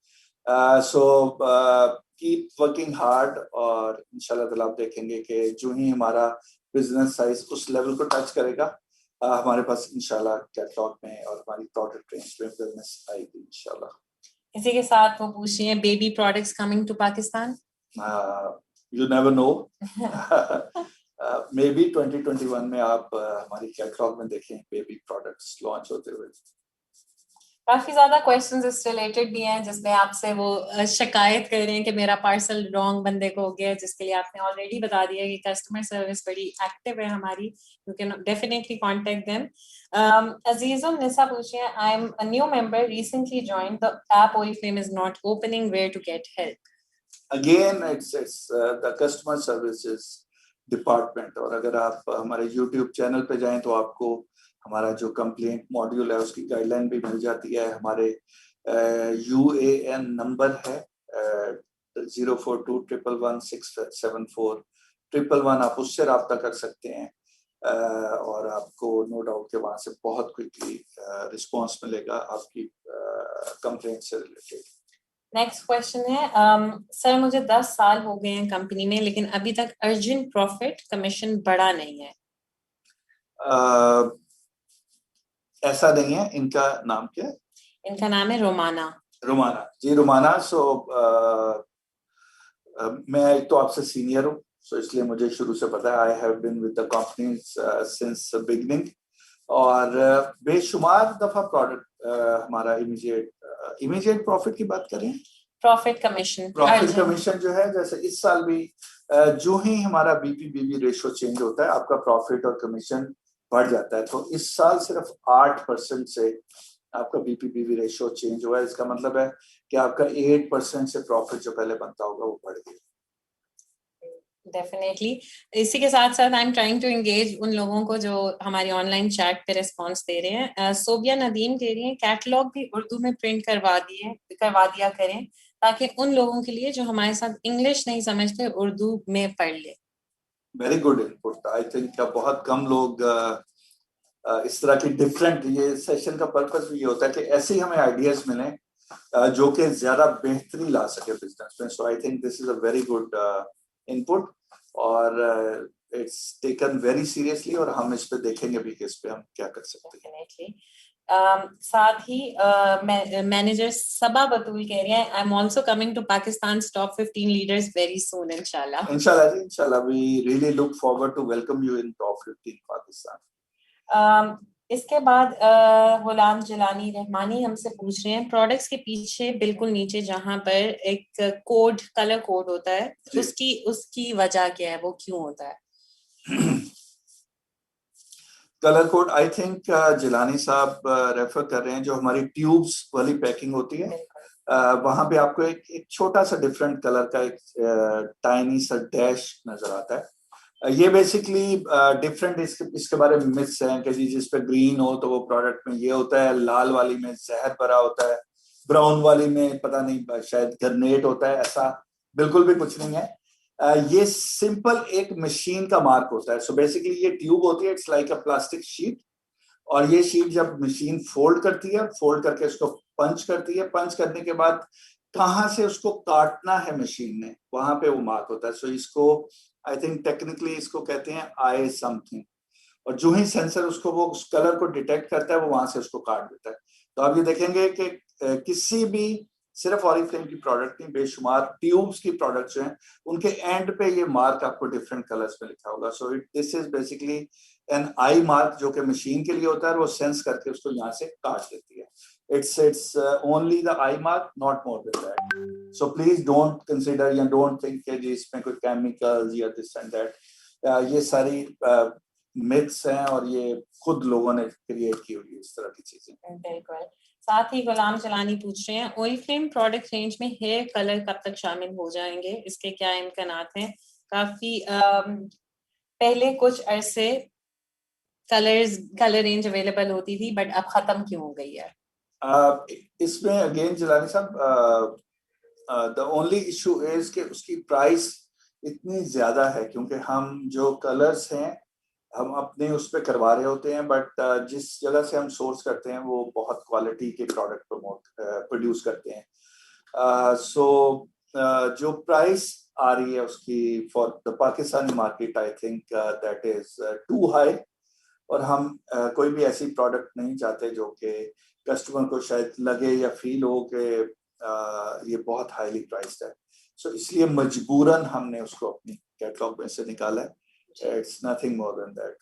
सो कीप वर्किंग हार्ड, और इंशाल्लाह ताला आप देखेंगे कि जो ही हमारा बिजनेस साइज उस लेवल को टच करेगा, हमारे पास इंशाल्लाह कैटलॉग में और हमारी प्रोडक्ट रेंज में बिजनेस आएगी इंशाल्लाह। इसी के साथ वो पूछ रही है, baby products coming to Pakistan? You never know. Maybe 2021 में आप हमारी कैटलॉग में देखें बेबी प्रोडक्ट्स लॉन्च होते हुए। काफी ज्यादा क्वेश्चंस इस रिलेटेड भी हैं जिसमें आपसे वो शिकायत कर रहे हैं कि मेरा पार्सल रॉन्ग बंदे को हो गया, जिसके लिए आपने ऑलरेडी बता दिया कि कस्टमर सर्विस बड़ी एक्टिव है हमारी, you can definitely contact them. Azizul Nisa पूछ रहे हैं, I am a new member, recently joined the app, Oriflame is not opening, where to get help? Again, it's the customer services department, और अगर आप हमारे YouTube चैनल पे जाएं तो आपको हमारा जो कंप्लेंट मॉड्यूल है उसकी गाइडलाइन भी मिल जाती है। हमारे UAN नंबर है 0421116741, आप उससे रब्ता कर सकते हैं, और आपको नो डाउट के वहां से बहुत क्विकली रिस्पॉन्स मिलेगा आपकी कंप्लेंट से रिलेटेड। नेक्स्ट क्वेश्चन है, सर मुझे 10 साल हो गए हैं कंपनी में, लेकिन अभी तक अर्जेंट प्रॉफिट कमीशन बढ़ा नहीं है। ऐसा नहीं है। इनका नाम क्या है? इनका नाम है रोमाना। रोमाना जी, रोमाना। सो मैं एक तो आपसे सीनियर हूँ, सो इसलिए मुझे शुरू से पता है। I have been with the company since beginning, और बेशुमार दफा प्रोडक्ट हमारा इमीडिएट प्रॉफिट की बात करें, प्रॉफिट कमीशन जो है, जैसे इस साल भी जो ही हमारा बीपी-बीवी रेशो चेंज होता है, आपका प्रॉफिट और कमीशन बढ़ जाता है। तो इस साल सिर्फ 8% से आपका बीपी-बीवी रेशो चेंज हुआ है। इसका मतलब है कि आपका 8% से प्रॉफिट जो पहले बनता होगा वो बढ़ गया। डेफिनेटली। इसी के साथ साथ I am trying to engage उन लोगों को जो हमारी ऑनलाइन चैट पे रिस्पांस दे रहे हैं। सोबिया नदीम कह रही हैं, कैटलॉग भी उर्दू में प्रिंट करवा दिया करें, ताकि उन लोगों के लिए जो हमारे साथ इंग्लिश नहीं समझते उर्दू में पढ़ ले। Very good input. I think बहुत कम लोग इस तरह की डिफरेंट, ये सेशन का पर्पस भी ये होता है कि ऐसे ही हमें आइडियाज मिलें जो कि ज्यादा बेहतरी ला सके बिजनेस में। So I think this is a very good input, और इट्स टेकन वेरी सीरियसली, और हम इस पे देखेंगे भी कि इस पे हम क्या कर सकते हैं। साथ ही मैनेजर सबा बतूल कह रही हैं, I am also coming to Pakistan top 15 leaders very soon इंशाल्लाह। इंशाल्लाह जी, इंशाल्लाह। We really look forward to welcome you in top 15 Pakistan. इसके बाद गुलाम जिलानी रहमानी हमसे पूछ रहे हैं, प्रोडक्ट्स के पीछे बिल्कुल नीचे जहां पर एक कोड, कलर कोड होता है, उसकी वजह क्या है, वो क्यों होता है? Colour code I think Jilani साहब रेफर कर रहे हैं, जो हमारी ट्यूब्स वाली पैकिंग होती है, वहां पे आपको एक छोटा सा डिफरेंट कलर का एक टाइनी सा डैश नजर आता है। ये बेसिकली डिफरेंट इसके बारे में मिथ्स हैं कि जी जिस पे ग्रीन हो तो वो प्रोडक्ट में ये होता है, लाल वाली में जहर भरा होता है, ब्राउन वाली में पता नहीं शायद गरनेट होता है। ऐसा बिल्कुल भी कुछ नहीं है। ये सिंपल एक मशीन का मार्क होता है। सो बेसिकली ये ट्यूब होती है, it's like a plastic sheet, और ये शीट जब मशीन फोल्ड करती है, फोल्ड करके उसको पंच करती है, पंच करने के बाद कहाँ से उसको काटना है मशीन ने, वहां पे वो मार्क होता है। सो इसको आई थिंक टेक्निकली इसको कहते हैं आई समथिंग, और जो ही सेंसर उसको वो उस कलर को डिटेक्ट करता है, वो वहां से उसको काट देता है। तो आप ये देखेंगे कि किसी भी, सिर्फ ऑरिफ्लेम की प्रोडक्ट नहीं, बेशुमार ट्यूब्स की प्रोडक्ट जो हैं, उनके एंड पे ये मार्क आपको डिफरेंट कलर्स में लिखा होगा। So this is basically an eye mark, जो कि मशीन के लिए होता है, वो सेंस करके उसको यहाँ से काट देती है। It's only the eye mark, not more than that. So please don't consider या don't think कि जी इसमें कोई chemicals या this and that, ये सारी myths हैं, और ये खुद लोगों ने क्रिएट की हुई इस तरह की चीजें। बिल्कुल। साथ ही गुलाम चलानी पूछ रहे हैं, ओरिफ्लेम प्रोडक्ट रेंज में हेयर कलर कब तक शामिल हो जाएंगे, इसके क्या इम्कानात हैं? काफी पहले कुछ अरसे कलर रेंज अवेलेबल होती थी, बट अब खत्म क्यों हो गई है? इसमें अगेन जिलानी साहब, द ओनली इशू इज कि उसकी प्राइस इतनी ज्यादा है, क्योंकि हम जो कलर्स हैं हम अपने उस पर करवा रहे होते हैं, बट जिस जगह से हम सोर्स करते हैं वो बहुत क्वालिटी के प्रोडक्ट प्रोड्यूस करते हैं। सो जो प्राइस आ रही है उसकी for the Pakistani market, I think that is too high, और हम कोई भी ऐसी प्रोडक्ट नहीं चाहते जो कि कस्टमर को शायद लगे या फील हो कि ये बहुत हाईली प्राइस्ड है। सो इसलिए मजबूरन हमने उसको अपनी कैटलॉग में से निकाला है। It's nothing more than that.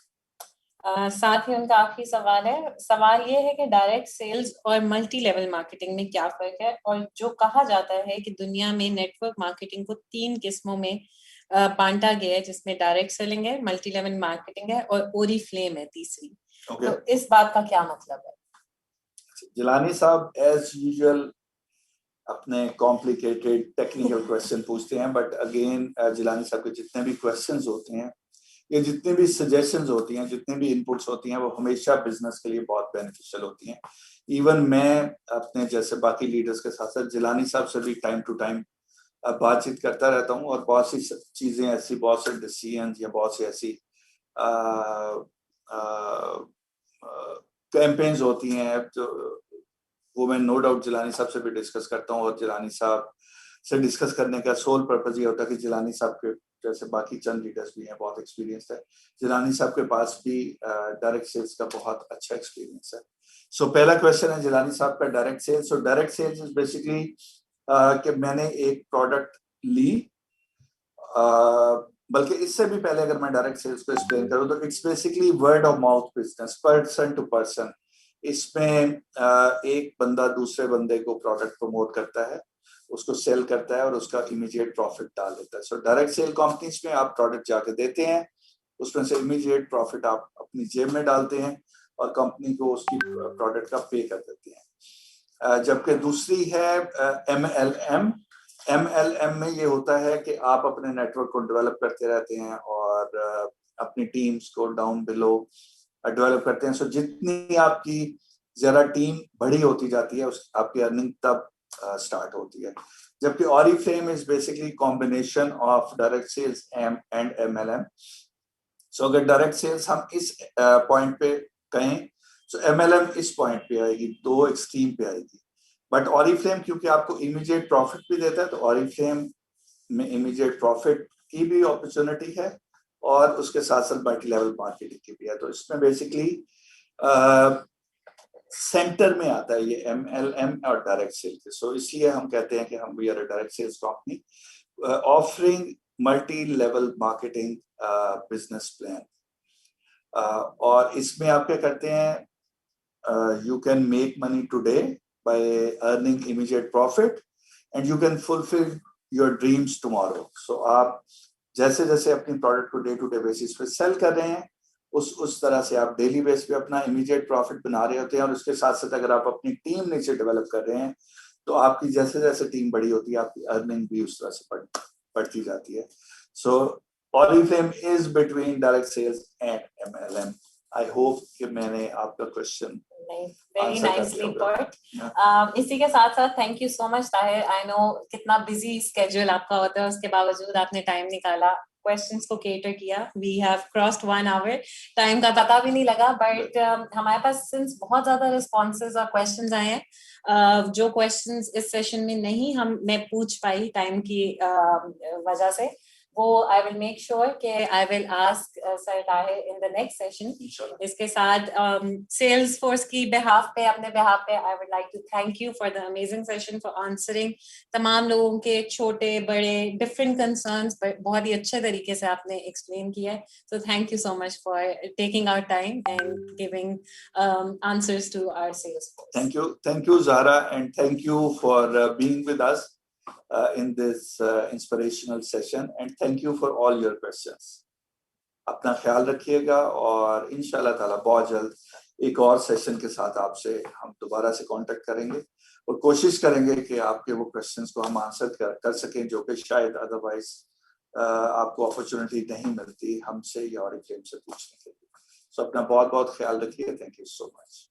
साथ ही उनका आखिरी सवाल है, सवाल ये है कि डायरेक्ट सेल्स और मल्टी लेवल मार्केटिंग में क्या फर्क है, और जो कहा जाता है कि दुनिया में नेटवर्क मार्केटिंग को 3 किस्मों में बांटा गया है, जिसमें डायरेक्ट सेलिंग है, मल्टी लेवल मार्केटिंग है और ओरिफ्लेम है तीसरी। तो इस बात का क्या मतलब है? जिलानी साहब एज यूजुअल अपने कॉम्प्लिकेटेड टेक्निकल क्वेश्चन पूछते हैं, बट अगेन जिलानी साहब के जितने भी क्वेश्चंस होते हैं, ये जितनी भी सजेशंस होती हैं, जितनी भी इनपुट्स होती हैं, वो हमेशा बिजनेस के लिए बहुत बेनिफिशियल होती हैं। इवन मैं अपने जैसे बाकी लीडर्स के साथ साथ जिलानी साहब से भी टाइम टू टाइम बातचीत करता रहता हूँ, और बहुत सी चीजें ऐसी, बहुत से डिसीजन या बहुत सी ऐसी कैंपेन्स होती हैं जो वो मैं नो डाउट जिलानी साहब से भी डिस्कस करता हूँ, और जिलानी साहब से डिस्कस करने का सोल पर्पज ये होता है कि जिलानी साहब के जैसे बाकी चंद लीडर्स भी हैं, बहुत एक्सपीरियंस है, जिलानी साहब के पास भी डायरेक्ट सेल्स का बहुत अच्छा एक्सपीरियंस है। सो पहला क्वेश्चन है जिलानी साहब का direct sales. So direct sales is basically कि मैंने एक प्रोडक्ट ली, बल्कि इससे भी पहले अगर मैं डायरेक्ट सेल्स को एक्सप्लेन करूं तो it's basically word of mouth business, person to person. इसमें एक बंदा दूसरे बंदे को प्रोडक्ट प्रमोट करता है, उसको सेल करता है और उसका इमीडिएट प्रॉफिट डाल देता है। सो डायरेक्ट सेल कंपनीज में आप प्रोडक्ट जाके देते हैं, उसमें से इमीडिएट प्रॉफिट आप अपनी जेब में डालते हैं और कंपनी को उसकी प्रोडक्ट का पे कर देते हैं। जबकि दूसरी है MLM। MLM में ये होता है कि आप अपने नेटवर्क को डेवलप करते रहते हैं और अपनी टीम्स को डाउन बिलो डेवलप करते हैं। सो जितनी आपकी जरा टीम बड़ी होती जाती है उस आपकी अर्निंग तब स्टार्ट होती है। जबकि Oriflame is basically combination of direct sales and MLM। सो अगर डायरेक्ट सेल्स हम इस पॉइंट पे कहें तो MLM इस पॉइंट पे आएगी, दो एक्सट्रीम पे आएगी। बट ऑरिफ्लेम क्योंकि आपको इमीडिएट प्रॉफिट भी देता है, तो ऑरिफ्लेम में इमीडिएट प्रॉफिट की भी अपॉर्चुनिटी है और उसके साथ साथ मल्टी लेवल मार्केटिंग की भी है। तो इसमें बेसिकली सेंटर में आता है ये MLM और डायरेक्ट सेल्स। सो इसलिए हम कहते हैं कि हम we are a direct sales company offering multi level marketing business plan. और इसमें आप क्या करते हैं, you can make money today by earning immediate profit and you can fulfill your dreams tomorrow. So आप जैसे जैसे अपनी प्रोडक्ट को डे टू डे बेसिस पे सेल कर रहे हैं, उस तरह से आप डेली बेस पे अपना इमीडिएट प्रॉफिट बना रहे होते हैं, और उसके साथ साथ अगर आप अपनी टीम नीचे डेवलप कर रहे हैं तो आपकी जैसे जैसे टीम बड़ी होती है आपकी अर्निंग भी उस तरह से बढ़ती जाती है। So Oriflame is between direct sales and MLM। I hope कि मैंने आपका क्वेश्चन वेरी नाइसली पुट। इसी के साथ साथ thank you so much Tahir. I know कितना बिजी स्केड्यूल आपका होता है, उसके बावजूद आपने टाइम निकाला, क्वेश्चंस को केटर किया। We have crossed 1 hour, time का पता भी नहीं लगा। बट हमारे पास सिंस बहुत ज्यादा रिस्पॉन्सेज और क्वेश्चंस आए हैं, जो क्वेश्चंस इस सेशन में नहीं मैं पूछ पाई टाइम की वजह से, वो आई विल मेक श्योर कि I will ask sir Tahir in the next session. इसके साथ सेल्स फोर्स की बिहाफ पे, अपने बिहाफ पे, I would like to thank you for the amazing session, for answering तमाम लोगों के छोटे बड़े डिफरेंट कंसर्न्स, बहुत ही अच्छे तरीके से आपने एक्सप्लेन किया है। So thank you so much for taking our time and giving answers to our sales force. Thank you Zara, and thank you for being with us in this inspirational session, and thank you for all your questions. अपना ख्याल रखिएगा और इंशाल्लाह ताला बहुत जल्द एक और सेशन के साथ आपसे हम दोबारा से कांटेक्ट करेंगे और कोशिश करेंगे कि आपके वो क्वेश्चंस को हम आंसर कर सकें जो कि शायद अदरवाइज आपको अपॉर्चुनिटी नहीं मिलती हमसे या ऑरिफ्लेम से पूछने के लिए। सो अपना बहुत बहुत ख्याल रखिए। Thank you so much.